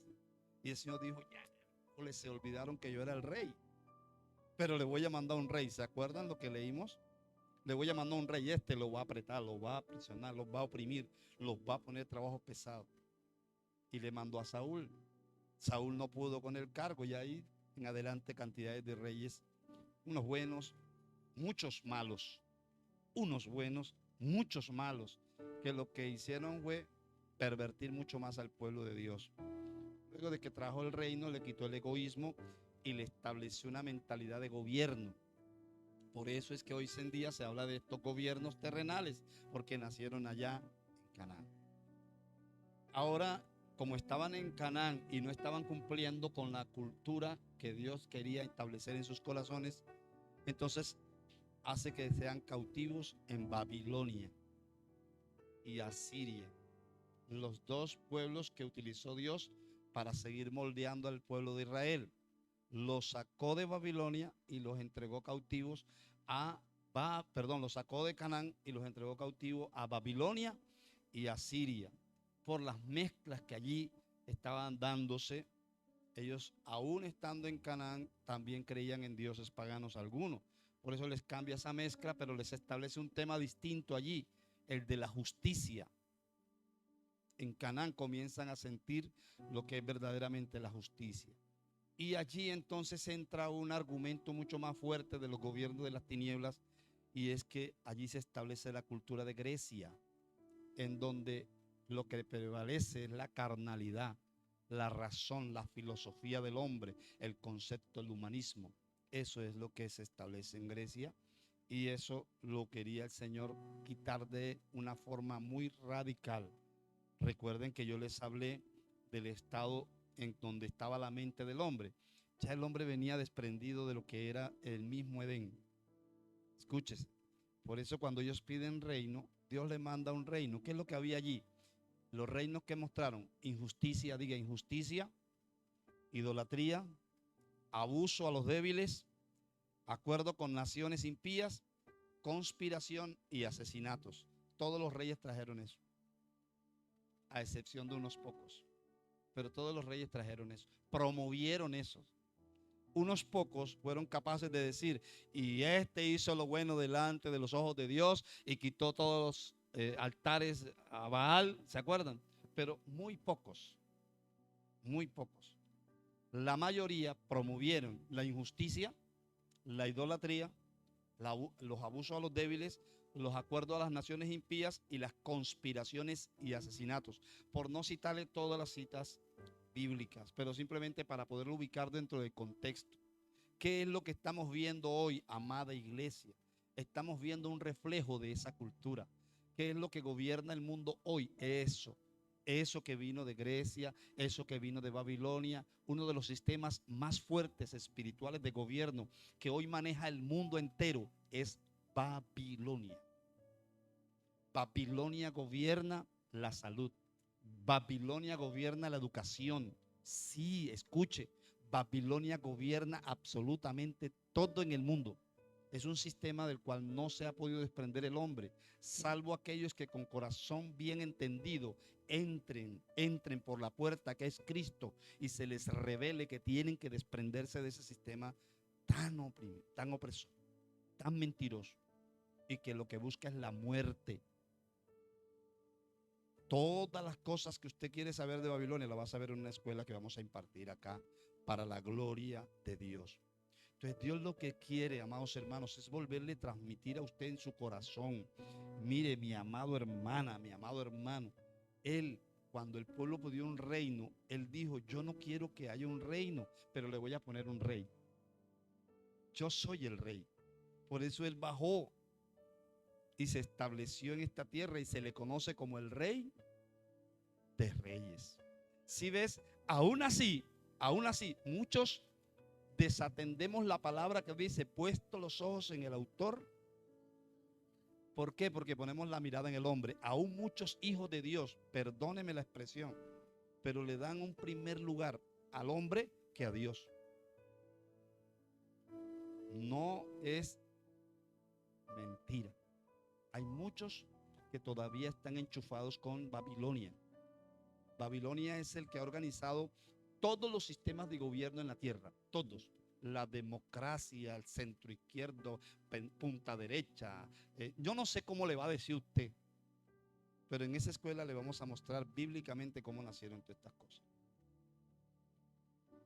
Y el Señor dijo, ya, se olvidaron que yo era el rey. Pero le voy a mandar un rey. ¿Se acuerdan lo que leímos? Le voy a mandar un rey, lo va a apretar, lo va a presionar, los va a oprimir, los va a poner trabajos pesados. Y le mandó a Saúl. Saúl no pudo con el cargo y ahí en adelante cantidades de reyes, unos buenos, muchos malos, unos buenos, muchos malos, que lo que hicieron fue pervertir mucho más al pueblo de Dios. Luego de que trajo el reino, le quitó el egoísmo y le estableció una mentalidad de gobierno. Por eso es que hoy en día se habla de estos gobiernos terrenales, porque nacieron allá en Canaán. Ahora, como estaban en Canaán y no estaban cumpliendo con la cultura que Dios quería establecer en sus corazones, entonces hace que sean cautivos en Babilonia y Asiria, los dos pueblos que utilizó Dios para seguir moldeando al pueblo de Israel. Los sacó de Babilonia y los entregó cautivos los sacó de Canaán y los entregó cautivos a Babilonia y a Siria, por las mezclas que allí estaban dándose. Ellos, aún estando en Canaán, también creían en dioses paganos algunos. Por eso les cambia esa mezcla, pero les establece un tema distinto allí, el de la justicia. En Canaán comienzan a sentir lo que es verdaderamente la justicia. Y allí entonces entra un argumento mucho más fuerte de los gobiernos de las tinieblas, y es que allí se establece la cultura de Grecia, en donde lo que prevalece es la carnalidad, la razón, la filosofía del hombre, el concepto del humanismo. Eso es lo que se establece en Grecia y eso lo quería el Señor quitar de una forma muy radical. Recuerden que yo les hablé del estado en donde estaba la mente del hombre. Ya el hombre venía desprendido de lo que era el mismo Edén. Escúchese. Por eso cuando ellos piden reino, Dios le manda un reino. ¿Qué es lo que había allí? Los reinos que mostraron: injusticia, diga injusticia, idolatría, abuso a los débiles, acuerdo con naciones impías, conspiración y asesinatos. Todos los reyes trajeron eso, a excepción de unos pocos. Pero todos los reyes trajeron eso, promovieron eso. Unos pocos fueron capaces de decir: y este hizo lo bueno delante de los ojos de Dios y quitó todos los altares a Baal, ¿se acuerdan? Pero muy pocos, muy pocos. La mayoría promovieron la injusticia, la idolatría, los abusos a los débiles, los acuerdos a las naciones impías y las conspiraciones y asesinatos, por no citarle todas las citas bíblicas, pero simplemente para poderlo ubicar dentro del contexto. ¿Qué es lo que estamos viendo hoy, amada iglesia? Estamos viendo un reflejo de esa cultura. ¿Qué es lo que gobierna el mundo hoy? Eso que vino de Grecia, eso que vino de Babilonia, uno de los sistemas más fuertes espirituales de gobierno que hoy maneja el mundo entero es Babilonia. Babilonia gobierna la salud. Babilonia gobierna la educación. Sí, escuche, Babilonia gobierna absolutamente todo en el mundo. Es un sistema del cual no se ha podido desprender el hombre, salvo aquellos que con corazón bien entendido entren por la puerta que es Cristo y se les revele que tienen que desprenderse de ese sistema tan opresor, tan mentiroso y que lo que busca es la muerte. Todas las cosas que usted quiere saber de Babilonia la va a saber en una escuela que vamos a impartir acá para la gloria de Dios. Entonces Dios lo que quiere, amados hermanos, es volverle a transmitir a usted en su corazón: mire, mi amado hermana, mi amado hermano, Él, cuando el pueblo pidió un reino, Él dijo: yo no quiero que haya un reino, pero le voy a poner un rey. Yo soy el rey. Por eso Él bajó y se estableció en esta tierra y se le conoce como el Rey de Reyes. Si ves, aún así, muchos desatendemos la palabra que dice: puesto los ojos en el autor. ¿Por qué? Porque ponemos la mirada en el hombre. Aún muchos hijos de Dios, perdóneme la expresión, pero le dan un primer lugar al hombre que a Dios. No es mentira. Hay muchos que todavía están enchufados con Babilonia. Babilonia es el que ha organizado todos los sistemas de gobierno en la tierra, todos. La democracia, el centro izquierdo, punta derecha. Yo no sé cómo le va a decir usted, pero en esa escuela le vamos a mostrar bíblicamente cómo nacieron todas estas cosas.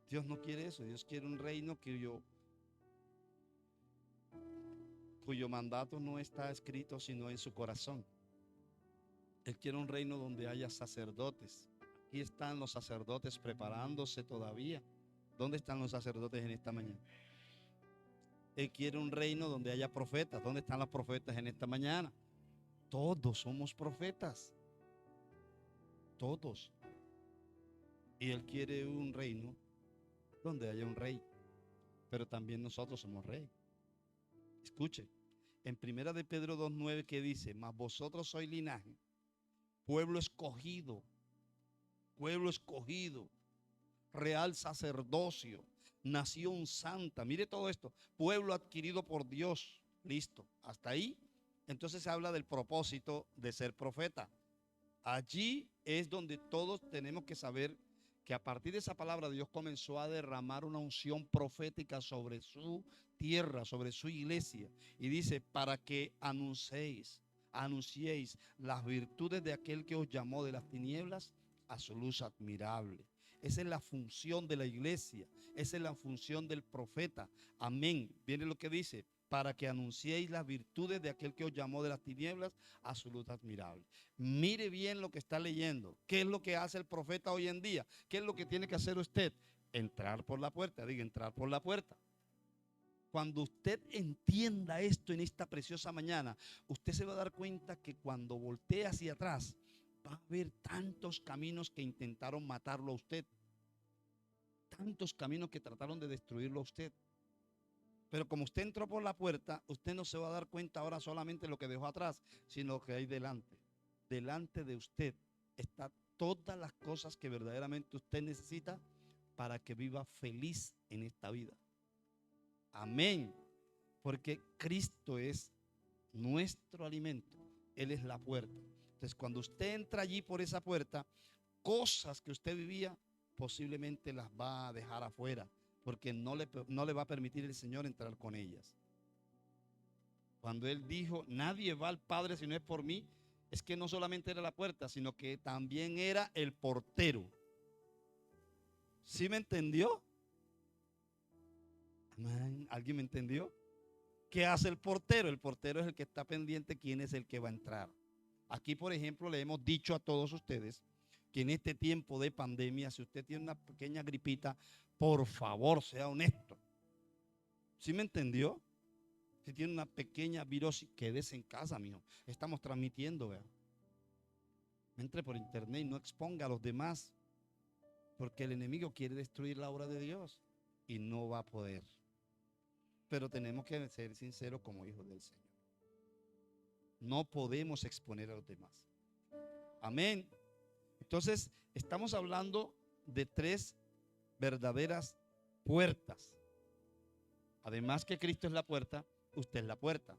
Dios no quiere eso. Dios quiere un reino cuyo mandato no está escrito sino en su corazón. Él quiere un reino donde haya sacerdotes. Aquí están los sacerdotes preparándose todavía. ¿Dónde están los sacerdotes en esta mañana? Él quiere un reino donde haya profetas. ¿Dónde están los profetas en esta mañana? Todos somos profetas. Todos. Y Él quiere un reino donde haya un rey. Pero también nosotros somos rey. Escuche. En primera de Pedro 2:9 que dice: mas vosotros sois linaje, pueblo escogido, real sacerdocio, nación santa. Mire todo esto: pueblo adquirido por Dios. Listo, hasta ahí. Entonces se habla del propósito de ser profeta. Allí es donde todos tenemos que saber que a partir de esa palabra Dios comenzó a derramar una unción profética sobre su tierra, sobre su iglesia. Y dice: para que anunciéis las virtudes de aquel que os llamó de las tinieblas a su luz admirable. Esa es la función de la iglesia. Esa es la función del profeta. Amén. Viene lo que dice: para que anunciéis las virtudes de aquel que os llamó de las tinieblas a su luz admirable. Mire bien lo que está leyendo. ¿Qué es lo que hace el profeta hoy en día? ¿Qué es lo que tiene que hacer usted? Entrar por la puerta. Diga, entrar por la puerta. Cuando usted entienda esto en esta preciosa mañana, usted se va a dar cuenta que cuando voltee hacia atrás, va a haber tantos caminos que intentaron matarlo a usted. Tantos caminos que trataron de destruirlo a usted. Pero como usted entró por la puerta, usted no se va a dar cuenta ahora solamente de lo que dejó atrás, sino lo que hay delante. Delante de usted están todas las cosas que verdaderamente usted necesita para que viva feliz en esta vida. Amén. Porque Cristo es nuestro alimento. Él es la puerta. Entonces, cuando usted entra allí por esa puerta, cosas que usted vivía posiblemente las va a dejar afuera, porque no le va a permitir el Señor entrar con ellas. Cuando Él dijo, nadie va al Padre si no es por mí, es que no solamente era la puerta, sino que también era el portero. ¿Sí me entendió? Amén. ¿Alguien me entendió? ¿Qué hace el portero? El portero es el que está pendiente quién es el que va a entrar. Aquí, por ejemplo, le hemos dicho a todos ustedes que en este tiempo de pandemia, si usted tiene una pequeña gripita, por favor, sea honesto. ¿Sí me entendió? Si tiene una pequeña virosis, quédese en casa, mijo. Estamos transmitiendo, vea. Entre por internet y no exponga a los demás, porque el enemigo quiere destruir la obra de Dios y no va a poder. Pero tenemos que ser sinceros como hijos del Señor. No podemos exponer a los demás. Amén. Entonces, estamos hablando de 3 verdaderas puertas. Además que Cristo es la puerta, usted es la puerta.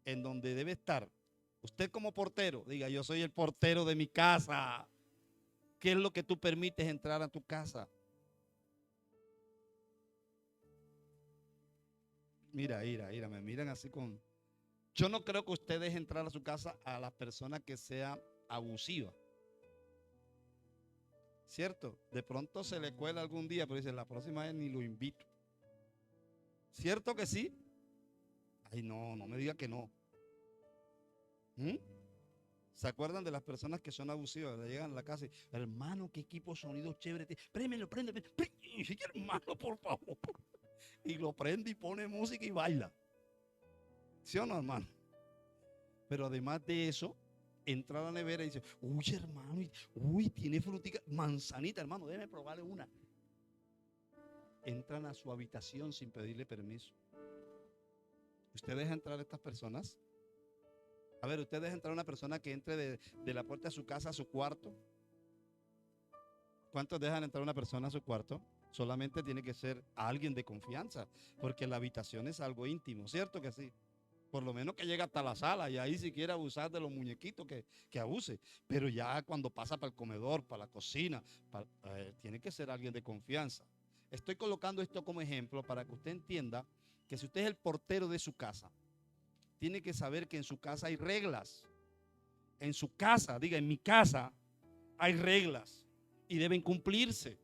En donde debe estar usted como portero. Diga, yo soy el portero de mi casa. ¿Qué es lo que tú permites entrar a tu casa? Mira, me miran así con... Yo no creo que usted deje entrar a su casa a la persona que sea abusiva. ¿Cierto? De pronto se le cuela algún día, pero dice, la próxima vez ni lo invito. ¿Cierto que sí? Ay, no me diga que no. ¿Se acuerdan de las personas que son abusivas? Llegan a la casa y, hermano, qué equipo de sonido chévere. Prémelo. Hermano, por favor. Y lo prende y pone música y baila. ¿Sí o no, hermano? Pero además de eso, entra a la nevera y dice, uy, hermano, uy, tiene frutica, manzanita, hermano, déjeme probarle una. Entran a su habitación sin pedirle permiso. ¿Usted deja entrar a estas personas? A ver, ¿usted deja entrar a una persona que entre de la puerta de su casa a su cuarto? ¿Cuántos dejan entrar a una persona a su cuarto? Solamente tiene que ser alguien de confianza, porque la habitación es algo íntimo, ¿cierto que sí? Por lo menos que llegue hasta la sala y ahí si quiere abusar de los muñequitos que abuse. Pero ya cuando pasa para el comedor, para la cocina, tiene que ser alguien de confianza. Estoy colocando esto como ejemplo para que usted entienda que si usted es el portero de su casa, tiene que saber que en su casa hay reglas. En su casa, diga, en mi casa hay reglas y deben cumplirse.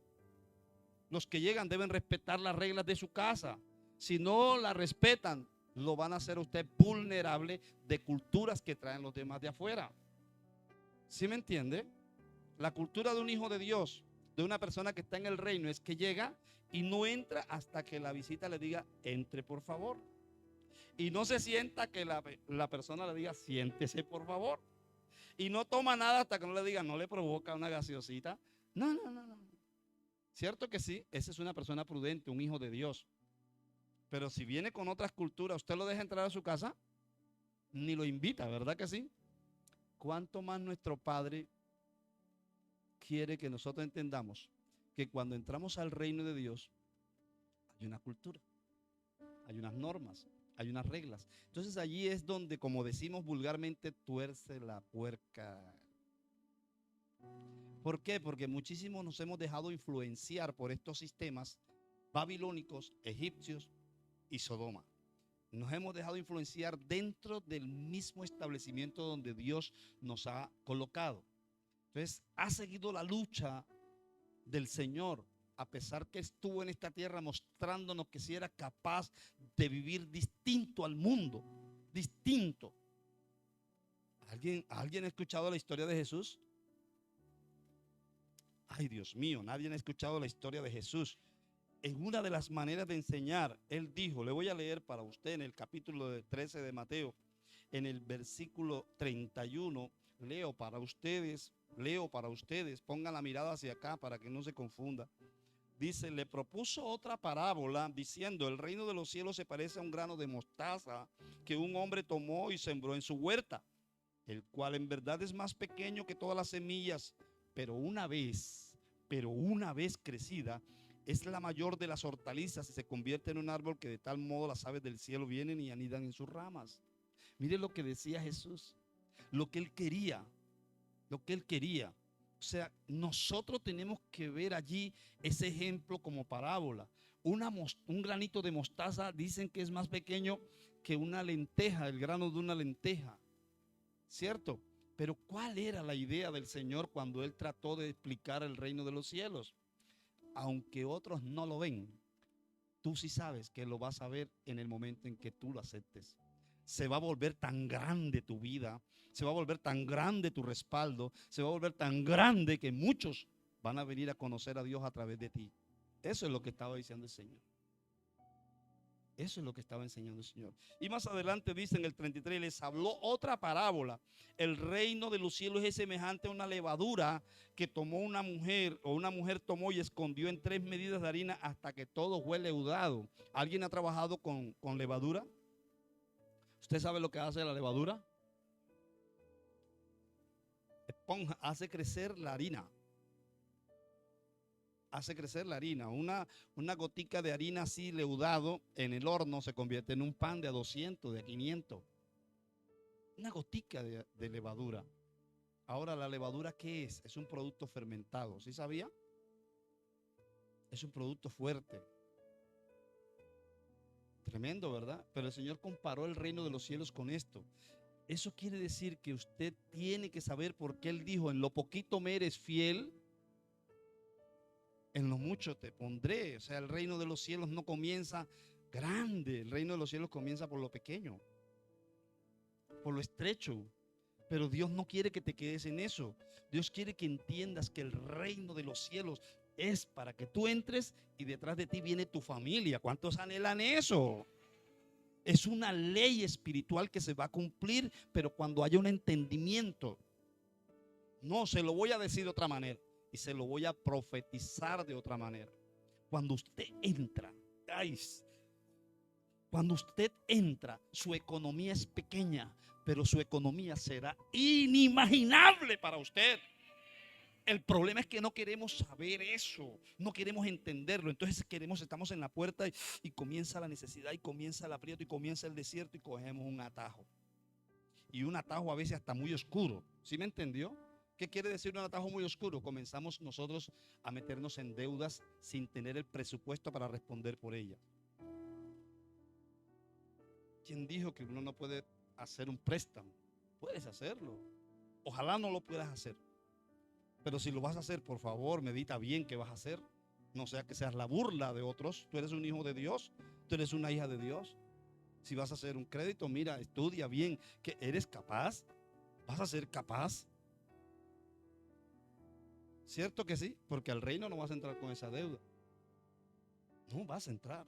Los que llegan deben respetar las reglas de su casa. Si no las respetan, lo van a hacer usted vulnerable de culturas que traen los demás de afuera. ¿Sí me entiende? La cultura de un hijo de Dios, de una persona que está en el reino, es que llega y no entra hasta que la visita le diga, entre por favor. Y no se sienta que la persona le diga, siéntese por favor. Y no toma nada hasta que no le diga, no le provoca una gaseosita. No. ¿Cierto que sí? Esa es una persona prudente, un hijo de Dios. Pero si viene con otras culturas, ¿usted lo deja entrar a su casa? Ni lo invita, ¿verdad que sí? ¿Cuánto más nuestro Padre quiere que nosotros entendamos que cuando entramos al reino de Dios hay una cultura, hay unas normas, hay unas reglas? Entonces allí es donde, como decimos vulgarmente, tuerce la puerca. ¿Por qué? Porque muchísimos nos hemos dejado influenciar por estos sistemas babilónicos, egipcios y Sodoma. Nos hemos dejado influenciar dentro del mismo establecimiento donde Dios nos ha colocado. Entonces, ha seguido la lucha del Señor, a pesar que estuvo en esta tierra mostrándonos que si era capaz de vivir distinto al mundo, distinto. ¿Alguien ha escuchado la historia de Jesús? Ay, Dios mío, nadie ha escuchado la historia de Jesús. En una de las maneras de enseñar, él dijo, le voy a leer para usted en el capítulo 13 de Mateo, en el versículo 31, leo para ustedes, pongan la mirada hacia acá para que no se confunda. Dice, le propuso otra parábola diciendo, el reino de los cielos se parece a un grano de mostaza que un hombre tomó y sembró en su huerta, el cual en verdad es más pequeño que todas las semillas, pero una vez crecida, es la mayor de las hortalizas y se convierte en un árbol que de tal modo las aves del cielo vienen y anidan en sus ramas. Mire lo que decía Jesús, lo que él quería. O sea, nosotros tenemos que ver allí ese ejemplo como parábola. Un granito de mostaza dicen que es más pequeño que una lenteja, el grano de una lenteja, ¿cierto? Pero ¿cuál era la idea del Señor cuando Él trató de explicar el reino de los cielos? Aunque otros no lo ven, tú sí sabes que lo vas a ver en el momento en que tú lo aceptes. Se va a volver tan grande tu vida, se va a volver tan grande tu respaldo, se va a volver tan grande que muchos van a venir a conocer a Dios a través de ti. Eso es lo que estaba diciendo el Señor. Eso es lo que estaba enseñando el Señor. Y más adelante dice en el 33, les habló otra parábola. El reino de los cielos es semejante a una levadura que tomó una mujer, o una mujer tomó y escondió en 3 medidas de harina hasta que todo fue leudado. ¿Alguien ha trabajado con levadura? ¿Usted sabe lo que hace la levadura? Esponja, hace crecer la harina. Hace crecer la harina. Una gotica de harina así leudado en el horno se convierte en un pan de a 200, de a 500. Una gotica de levadura. Ahora, ¿la levadura qué es? Es un producto fermentado. ¿Sí sabía? Es un producto fuerte. Tremendo, ¿verdad? Pero el Señor comparó el reino de los cielos con esto. Eso quiere decir que usted tiene que saber por qué Él dijo, en lo poquito me eres fiel, en lo mucho te pondré. O sea, el reino de los cielos no comienza grande, el reino de los cielos comienza por lo pequeño, por lo estrecho. Pero Dios no quiere que te quedes en eso. Dios quiere que entiendas que el reino de los cielos es para que tú entres y detrás de ti viene tu familia. ¿Cuántos anhelan eso? Es una ley espiritual que se va a cumplir, pero cuando haya un entendimiento. No, se lo voy a decir de otra manera y se lo voy a profetizar de otra manera. Cuando usted entra, su economía es pequeña, pero su economía será inimaginable para usted. El problema es que no queremos saber eso, no queremos entenderlo. Entonces estamos en la puerta y comienza la necesidad y comienza el aprieto y comienza el desierto y cogemos un atajo. Y un atajo a veces hasta muy oscuro. ¿Sí me entendió? ¿Qué quiere decir un atajo muy oscuro? Comenzamos nosotros a meternos en deudas sin tener el presupuesto para responder por ellas. ¿Quién dijo que uno no puede hacer un préstamo? Puedes hacerlo. Ojalá no lo puedas hacer. Pero si lo vas a hacer, por favor, medita bien qué vas a hacer. No sea que seas la burla de otros. Tú eres un hijo de Dios. Tú eres una hija de Dios. Si vas a hacer un crédito, mira, estudia bien. ¿Que eres capaz? ¿Vas a ser capaz? ¿Cierto que sí? Porque al reino no vas a entrar con esa deuda. No vas a entrar.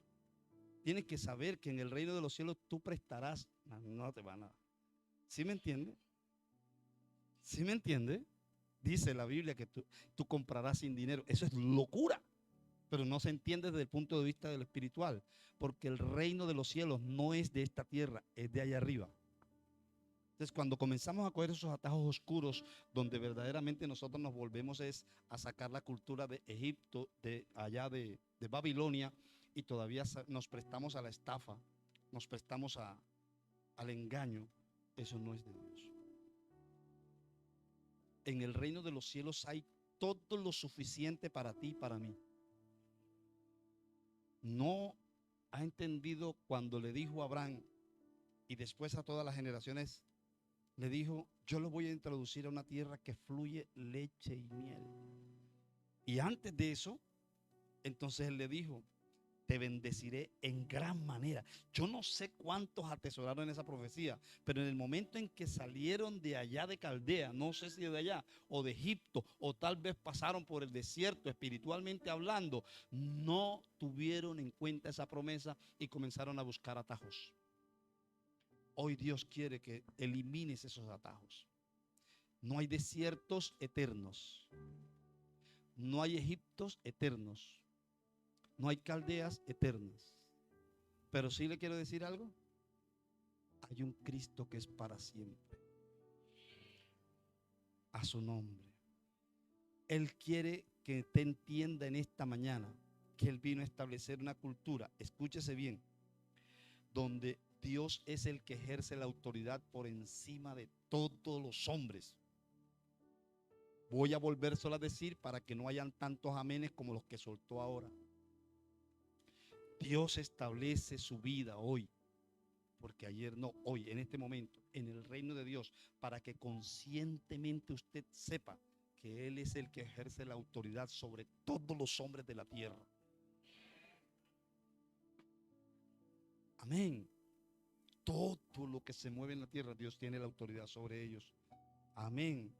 Tienes que saber que en el reino de los cielos tú prestarás. No te van a... ¿Sí me entiende? ¿Sí me entiende? Dice la Biblia que tú comprarás sin dinero. Eso es locura. Pero no se entiende desde el punto de vista de lo espiritual. Porque el reino de los cielos no es de esta tierra, es de allá arriba. Entonces, cuando comenzamos a coger esos atajos oscuros, donde verdaderamente nosotros nos volvemos es a sacar la cultura de Egipto, de allá de Babilonia, y todavía nos prestamos a la estafa, nos prestamos al engaño, eso no es de Dios. En el reino de los cielos hay todo lo suficiente para ti y para mí. No ha entendido cuando le dijo a Abraham y después a todas las generaciones, le dijo, yo lo voy a introducir a una tierra que fluye leche y miel. Y antes de eso, entonces él le dijo, te bendeciré en gran manera. Yo no sé cuántos atesoraron esa profecía, pero en el momento en que salieron de allá de Caldea, no sé si de allá o de Egipto, o tal vez pasaron por el desierto espiritualmente hablando, no tuvieron en cuenta esa promesa y comenzaron a buscar atajos. Hoy Dios quiere que elimines esos atajos. No hay desiertos eternos. No hay Egiptos eternos. No hay caldeas eternas. Pero sí le quiero decir algo. Hay un Cristo que es para siempre. A su nombre. Él quiere que te entienda en esta mañana que Él vino a establecer una cultura, escúchese bien, donde Dios es el que ejerce la autoridad por encima de todos los hombres. Voy a volvérselo a decir para que no hayan tantos amenes como los que soltó ahora. Dios establece su vida hoy, porque ayer no, hoy, en este momento, en el reino de Dios, para que conscientemente usted sepa que Él es el que ejerce la autoridad sobre todos los hombres de la tierra. Amén. Todo lo que se mueve en la tierra, Dios tiene la autoridad sobre ellos. Amén.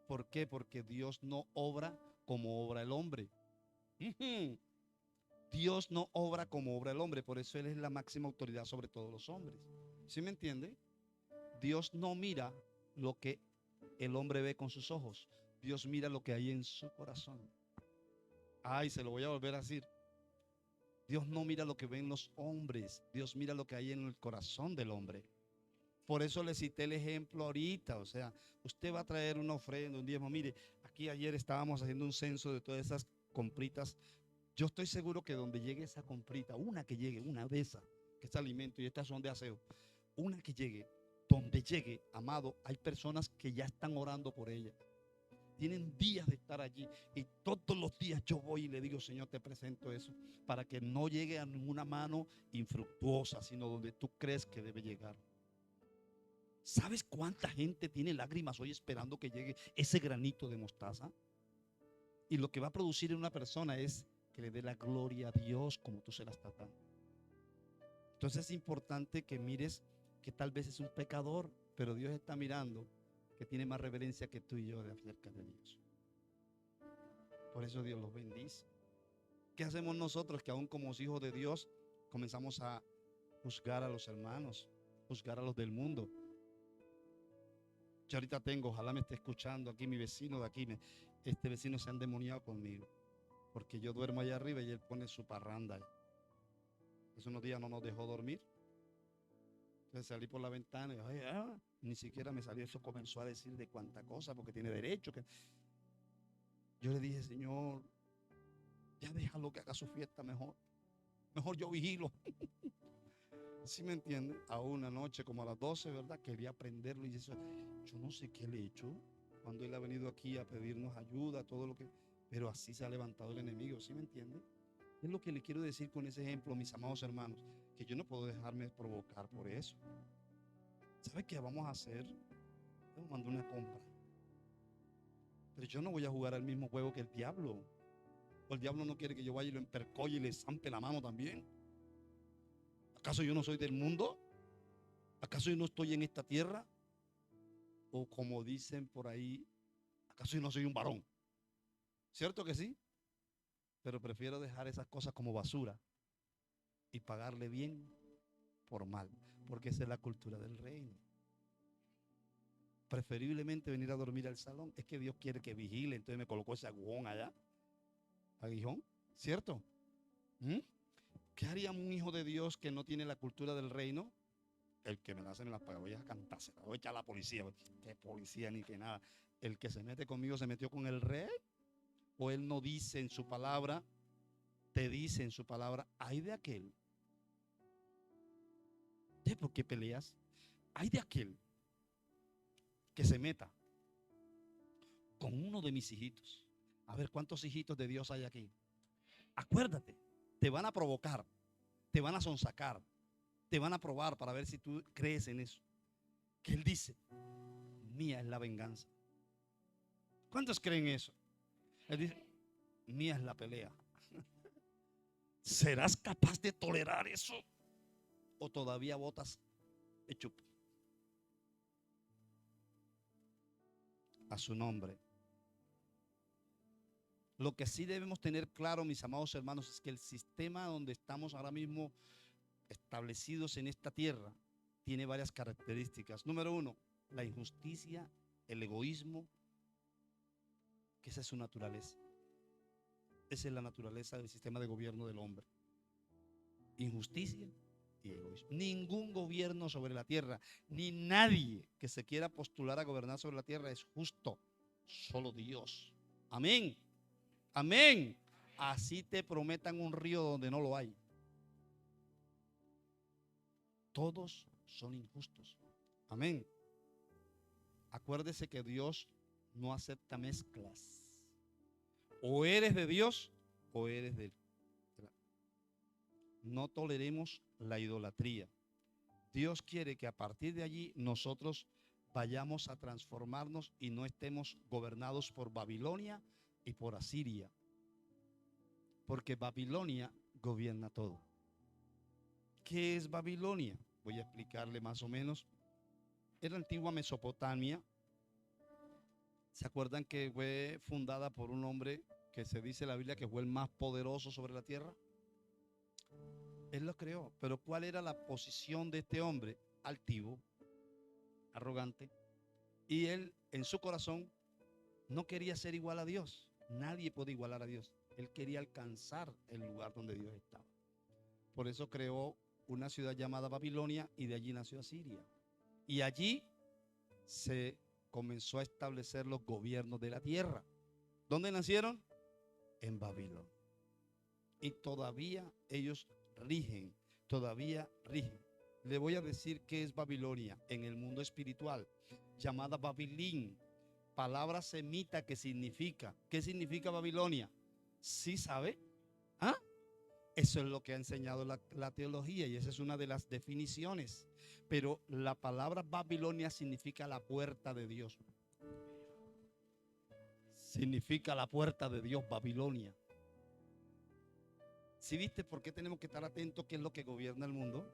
¿Por qué? Porque Dios no obra como obra el hombre. Dios no obra como obra el hombre, por eso Él es la máxima autoridad sobre todos los hombres. ¿Sí me entiende? Dios no mira lo que el hombre ve con sus ojos. Dios mira lo que hay en su corazón. Ay, se lo voy a volver a decir. Dios no mira lo que ven los hombres. Dios mira lo que hay en el corazón del hombre. Por eso le cité el ejemplo ahorita. O sea, usted va a traer una ofrenda, un diezmo. Mire, aquí ayer estábamos haciendo un censo de todas esas compritas. Yo estoy seguro que donde llegue esa comprita, una que llegue, una de esas, que es alimento y estas son de aseo, una que llegue, donde llegue, amado, hay personas que ya están orando por ella. Tienen días de estar allí y todos los días yo voy y le digo, Señor, te presento eso, para que no llegue a ninguna mano infructuosa, sino donde tú crees que debe llegar. ¿Sabes cuánta gente tiene lágrimas hoy esperando que llegue ese granito de mostaza? Y lo que va a producir en una persona es que le dé la gloria a Dios como tú se la estás dando. Entonces es importante que mires que tal vez es un pecador, pero Dios está mirando que tiene más reverencia que tú y yo de acerca de Dios. Por eso Dios los bendice. ¿Qué hacemos nosotros que aún como hijos de Dios comenzamos a juzgar a los hermanos, juzgar a los del mundo? Yo ahorita tengo, ojalá me esté escuchando aquí mi vecino de aquí, este vecino se ha endemoniado conmigo, porque yo duermo allá arriba y él pone su parranda. Hace unos días no nos dejó dormir. Entonces salí por la ventana y ni siquiera me salió. Eso comenzó a decir de cuánta cosa, porque tiene derecho. Yo le dije, Señor, ya déjalo que haga su fiesta mejor. Mejor yo vigilo. ¿Sí me entienden? A una noche como a las 12, ¿verdad? Quería prenderlo y eso. Yo no sé qué le he hecho cuando él ha venido aquí a pedirnos ayuda, todo lo que... Pero así se ha levantado el enemigo, ¿sí me entienden? Es lo que le quiero decir con ese ejemplo, mis amados hermanos, que yo no puedo dejarme provocar por eso. ¿Sabe qué vamos a hacer? Yo mando una compra. Pero yo no voy a jugar al mismo juego que el diablo. O el diablo no quiere que yo vaya y lo empercolle y le zampe la mano también. ¿Acaso yo no soy del mundo? ¿Acaso yo no estoy en esta tierra? O como dicen por ahí, ¿acaso yo no soy un varón? ¿Cierto que sí? Pero prefiero dejar esas cosas como basura y pagarle bien por mal, porque esa es la cultura del reino. Preferiblemente venir a dormir al salón. Es que Dios quiere que vigile, entonces me colocó ese aguijón allá. Aguijón, ¿cierto? ¿Qué haría un hijo de Dios que no tiene la cultura del reino? El que me la hace me la paga, voy a cantar, se la voy a echar a la policía. ¿Qué policía ni qué nada? El que se mete conmigo se metió con el rey. O él no dice en su palabra, te dice en su palabra, ay de aquel. ¿De por qué peleas? Ay de aquel que se meta con uno de mis hijitos. A ver, ¿cuántos hijitos de Dios hay aquí? Acuérdate, te van a provocar, te van a sonsacar, te van a probar para ver si tú crees en eso. Que Él dice, mía es la venganza. ¿Cuántos creen eso? Él dice, mía es la pelea. ¿Serás capaz de tolerar eso? ¿O todavía botas el chupo? A su nombre. Lo que sí debemos tener claro, mis amados hermanos, es que el sistema donde estamos ahora mismo establecidos en esta tierra tiene varias características. Número uno, la injusticia, el egoísmo, que esa es su naturaleza. Esa es la naturaleza del sistema de gobierno del hombre. Injusticia y egoísmo. Ningún gobierno sobre la tierra, ni nadie que se quiera postular a gobernar sobre la tierra es justo. Solo Dios. Amén. Amén. Así te prometan un río donde no lo hay. Todos son injustos. Amén. Acuérdese que Dios no acepta mezclas. O eres de Dios o eres de él. No toleremos la idolatría. Dios quiere que a partir de allí nosotros vayamos a transformarnos y no estemos gobernados por Babilonia y por Asiria. Porque Babilonia gobierna todo. ¿Qué es Babilonia? Voy a explicarle más o menos. Es la antigua Mesopotamia. ¿Se acuerdan que fue fundada por un hombre que se dice en la Biblia que fue el más poderoso sobre la tierra? Él lo creó. Pero ¿cuál era la posición de este hombre? Altivo, arrogante. Y él en su corazón no quería ser igual a Dios. Nadie puede igualar a Dios. Él quería alcanzar el lugar donde Dios estaba. Por eso creó una ciudad llamada Babilonia y de allí nació Asiria. Y allí se comenzó a establecer los gobiernos de la tierra. ¿Dónde nacieron? En Babilonia. Y todavía ellos rigen, todavía rigen. Le voy a decir qué es Babilonia en el mundo espiritual, llamada Babilin, palabra semita que significa, ¿qué significa Babilonia? ¿Sí sabe? ¿Ah? Eso es lo que ha enseñado la teología y esa es una de las definiciones. Pero la palabra Babilonia significa la puerta de Dios. Significa la puerta de Dios, Babilonia. ¿Sí viste por qué tenemos que estar atentos qué es lo que gobierna el mundo?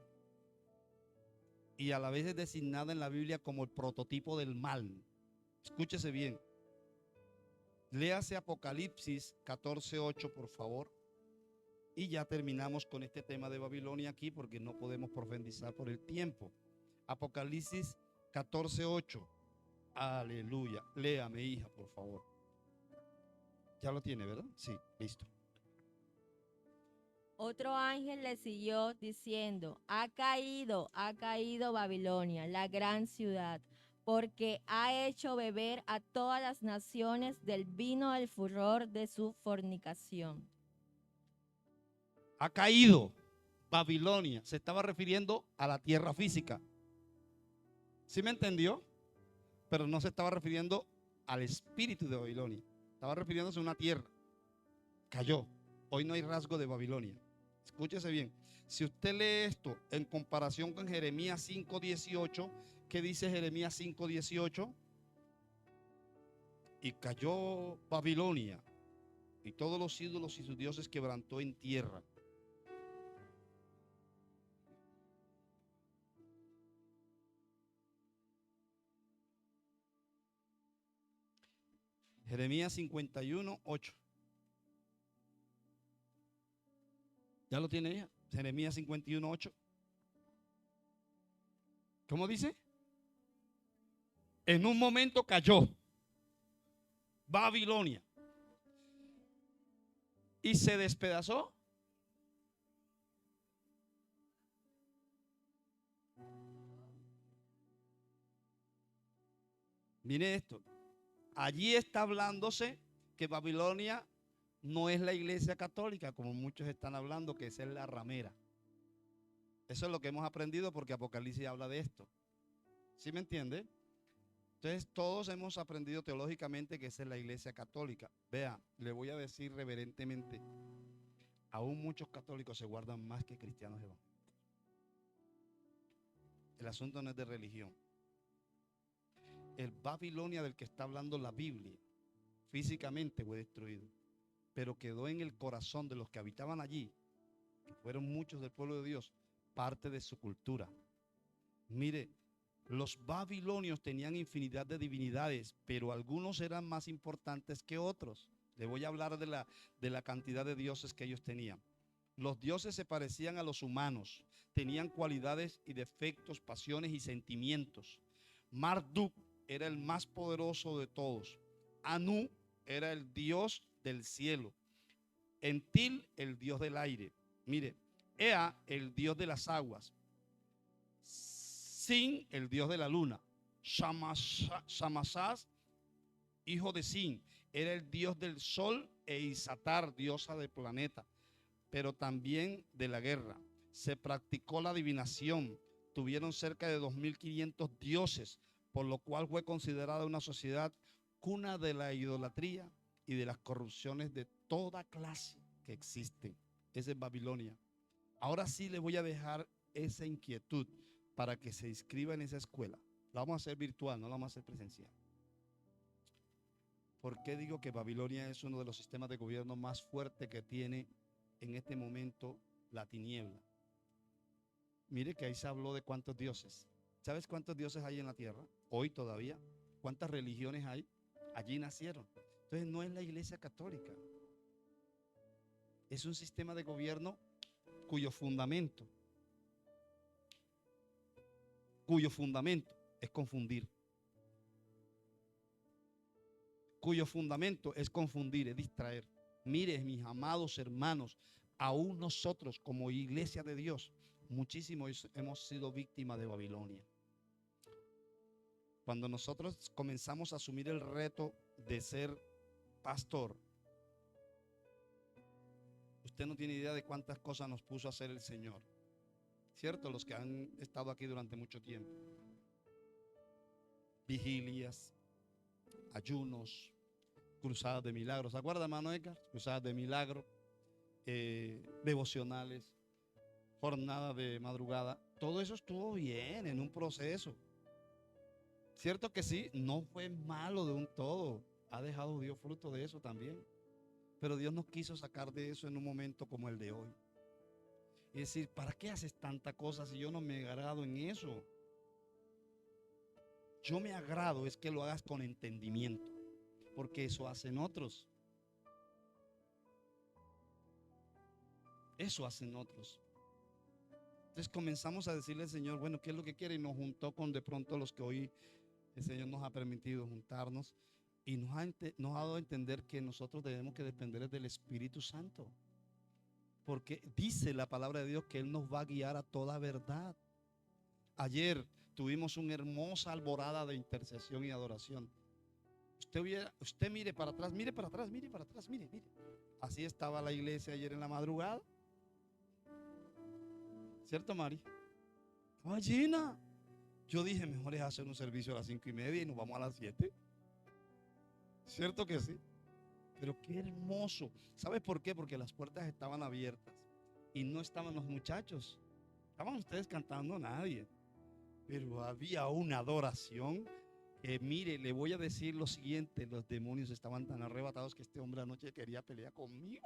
Y a la vez es designada en la Biblia como el prototipo del mal. Escúchese bien. Léase Apocalipsis 14:8, por favor. Y ya terminamos con este tema de Babilonia aquí porque no podemos profundizar por el tiempo. Apocalipsis 14:8. Aleluya. Léame, hija, por favor. Ya lo tiene, ¿verdad? Sí, listo. Otro ángel le siguió diciendo, ha caído Babilonia, la gran ciudad, porque ha hecho beber a todas las naciones del vino del furor de su fornicación. Ha caído Babilonia. Se estaba refiriendo a la tierra física. ¿Sí me entendió? Pero no se estaba refiriendo al espíritu de Babilonia. Estaba refiriéndose a una tierra. Cayó. Hoy no hay rasgo de Babilonia. Escúchese bien. Si usted lee esto en comparación con Jeremías 5:18, ¿qué dice Jeremías 5:18? Y cayó Babilonia y todos los ídolos y sus dioses quebrantó en tierra. Jeremías 51:8. ¿Ya lo tiene ella? Jeremías 51:8. ¿Cómo dice? En un momento cayó Babilonia y se despedazó. Mire esto. Allí está hablándose que Babilonia no es la iglesia católica, como muchos están hablando, que esa es la ramera. Eso es lo que hemos aprendido porque Apocalipsis habla de esto. ¿Sí me entiende? Entonces todos hemos aprendido teológicamente que esa es la iglesia católica. Vea, le voy a decir reverentemente, aún muchos católicos se guardan más que cristianos evangélicos. El asunto no es de religión. El Babilonia del que está hablando la Biblia físicamente fue destruido, pero quedó en el corazón de los que habitaban allí, que fueron muchos del pueblo de Dios, parte de su cultura. Mire, los babilonios tenían infinidad de divinidades, pero algunos eran más importantes que otros. Le voy a hablar de la cantidad de dioses que ellos tenían. Los dioses se parecían a los humanos, tenían cualidades y defectos, pasiones y sentimientos. Marduk era el más poderoso de todos. Anu era el dios del cielo. Entil, el dios del aire. Mire, Ea, el dios de las aguas. Sin, el dios de la luna. Shamasás, hijo de Sin, era el dios del sol, e Isatar, diosa del planeta, pero también de la guerra. Se practicó la adivinación. Tuvieron cerca de 2500 dioses, por lo cual fue considerada una sociedad cuna de la idolatría y de las corrupciones de toda clase que existen. Esa es Babilonia. Ahora sí le voy a dejar esa inquietud para que se inscriba en esa escuela. La vamos a hacer virtual, no la vamos a hacer presencial. ¿Por qué digo que Babilonia es uno de los sistemas de gobierno más fuertes que tiene en este momento la tiniebla? Mire que ahí se habló de cuántos dioses. ¿Sabes cuántos dioses hay en la tierra? Hoy todavía. ¿Cuántas religiones hay? Allí nacieron. Entonces no es la Iglesia Católica. Es un sistema de gobierno cuyo fundamento es confundir. Cuyo fundamento es confundir, es distraer. Mire, mis amados hermanos, aún nosotros como iglesia de Dios, muchísimos hemos sido víctimas de Babilonia. Cuando nosotros comenzamos a asumir el reto de ser pastor, usted no tiene idea de cuántas cosas nos puso a hacer el Señor. ¿Cierto? Los que han estado aquí durante mucho tiempo. Vigilias, ayunos, cruzadas de milagros. ¿Se acuerda, hermano Edgar? Cruzadas de milagro, devocionales, jornada de madrugada. Todo eso estuvo bien en un proceso. ¿Cierto que sí? No fue malo de un todo. Ha dejado Dios fruto de eso también. Pero Dios nos quiso sacar de eso en un momento como el de hoy. Y decir, ¿para qué haces tanta cosa si yo no me agrado en eso? Yo me agrado es que lo hagas con entendimiento, porque eso hacen otros. Eso hacen otros. Entonces comenzamos a decirle al Señor, bueno, ¿qué es lo que quiere? Y nos juntó con de pronto los que hoy el Señor nos ha permitido juntarnos y nos ha dado a entender que nosotros debemos que depender del Espíritu Santo. Porque dice la palabra de Dios que Él nos va a guiar a toda verdad. Ayer tuvimos una hermosa alborada de intercesión y adoración. Usted mire para atrás, mire para atrás, mire para atrás, mire. Así estaba la iglesia ayer en la madrugada. ¿Cierto, Mari? Estaba llena. Yo dije, mejor es hacer un servicio a las 5:30 y nos vamos a las 7. ¿Cierto que sí? Pero qué hermoso. ¿Sabes por qué? Porque las puertas estaban abiertas y no estaban los muchachos. Estaban ustedes cantando, nadie. Pero había una adoración que, mire, le voy a decir lo siguiente: los demonios estaban tan arrebatados que este hombre anoche quería pelear conmigo.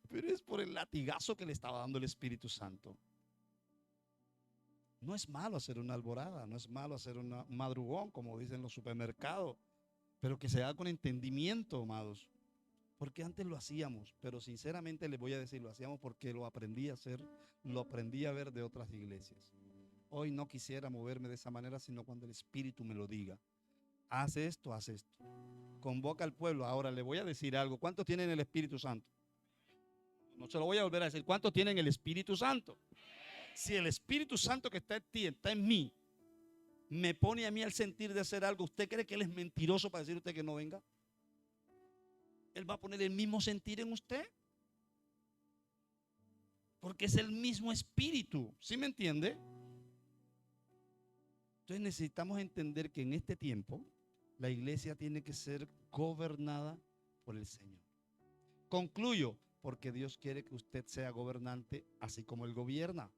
Pero es por el latigazo que le estaba dando el Espíritu Santo. No es malo hacer una alborada, no es malo hacer un madrugón, como dicen los supermercados, pero que se haga con entendimiento, amados. Porque antes lo hacíamos, pero sinceramente les voy a decir, lo hacíamos porque lo aprendí a hacer, lo aprendí a ver de otras iglesias. Hoy no quisiera moverme de esa manera, sino cuando el Espíritu me lo diga. Haz esto, haz esto. Convoca al pueblo. Ahora le voy a decir algo. ¿Cuántos tienen el Espíritu Santo? No se lo voy a volver a decir. ¿Cuántos tienen el Espíritu Santo? Si el Espíritu Santo que está en ti, está en mí, me pone a mí al sentir de hacer algo, ¿usted cree que Él es mentiroso para decir a usted que no venga? Él va a poner el mismo sentir en usted, porque es el mismo Espíritu. ¿Sí me entiende? Entonces necesitamos entender que en este tiempo la iglesia tiene que ser gobernada por el Señor. Concluyo, porque Dios quiere que usted sea gobernante así como Él gobierna.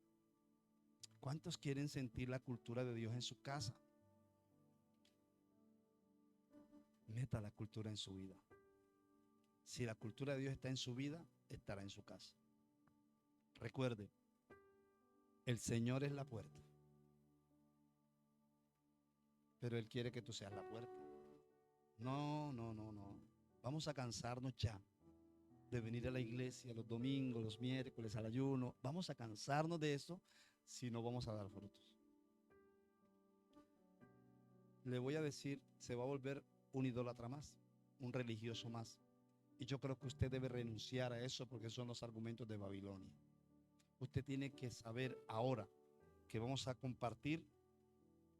¿Cuántos quieren sentir la cultura de Dios en su casa? Meta la cultura en su vida. Si la cultura de Dios está en su vida, estará en su casa. Recuerde, el Señor es la puerta, pero Él quiere que tú seas la puerta. No. Vamos a cansarnos ya de venir a la iglesia los domingos, los miércoles, al ayuno. Vamos a cansarnos de eso si no vamos a dar frutos. Le voy a decir, se va a volver un idólatra más, un religioso más. Y yo creo que usted debe renunciar a eso porque son los argumentos de Babilonia. Usted tiene que saber ahora que vamos a compartir.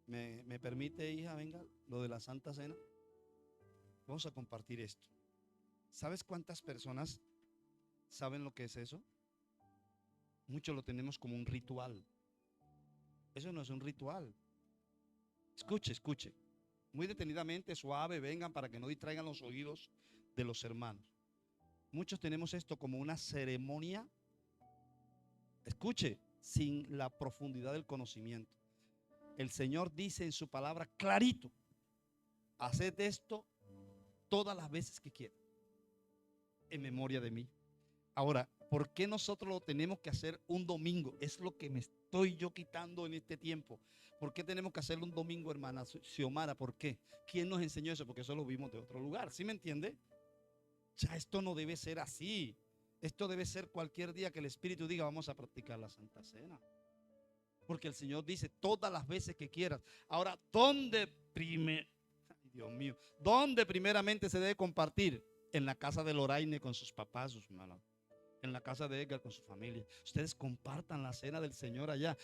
¿Me permite, hija, venga, lo de la Santa Cena? Vamos a compartir esto. ¿Sabes cuántas personas saben lo que es eso? Muchos lo tenemos como un ritual. Eso no es un ritual. Escuche. Muy detenidamente, suave, vengan para que no distraigan los oídos de los hermanos. Muchos tenemos esto como una ceremonia. Escuche, sin la profundidad del conocimiento. El Señor dice en su palabra clarito: haced esto todas las veces que quieran, en memoria de mí. Ahora, ¿por qué nosotros lo tenemos que hacer un domingo? Es lo que me estoy yo quitando en este tiempo. ¿Por qué tenemos que hacerlo un domingo, hermana Xiomara? ¿Por qué? ¿Quién nos enseñó eso? Porque eso lo vimos de otro lugar. ¿Sí me entiende? Ya esto no debe ser así. Esto debe ser cualquier día que el Espíritu diga: vamos a practicar la Santa Cena. Porque el Señor dice todas las veces que quieras. Ahora, ¿dónde Dios mío, ¿dónde primeramente se debe compartir? En la casa de Loraine con sus papás, sus hermanos. En la casa de Edgar con su familia. Ustedes compartan la cena del Señor allá.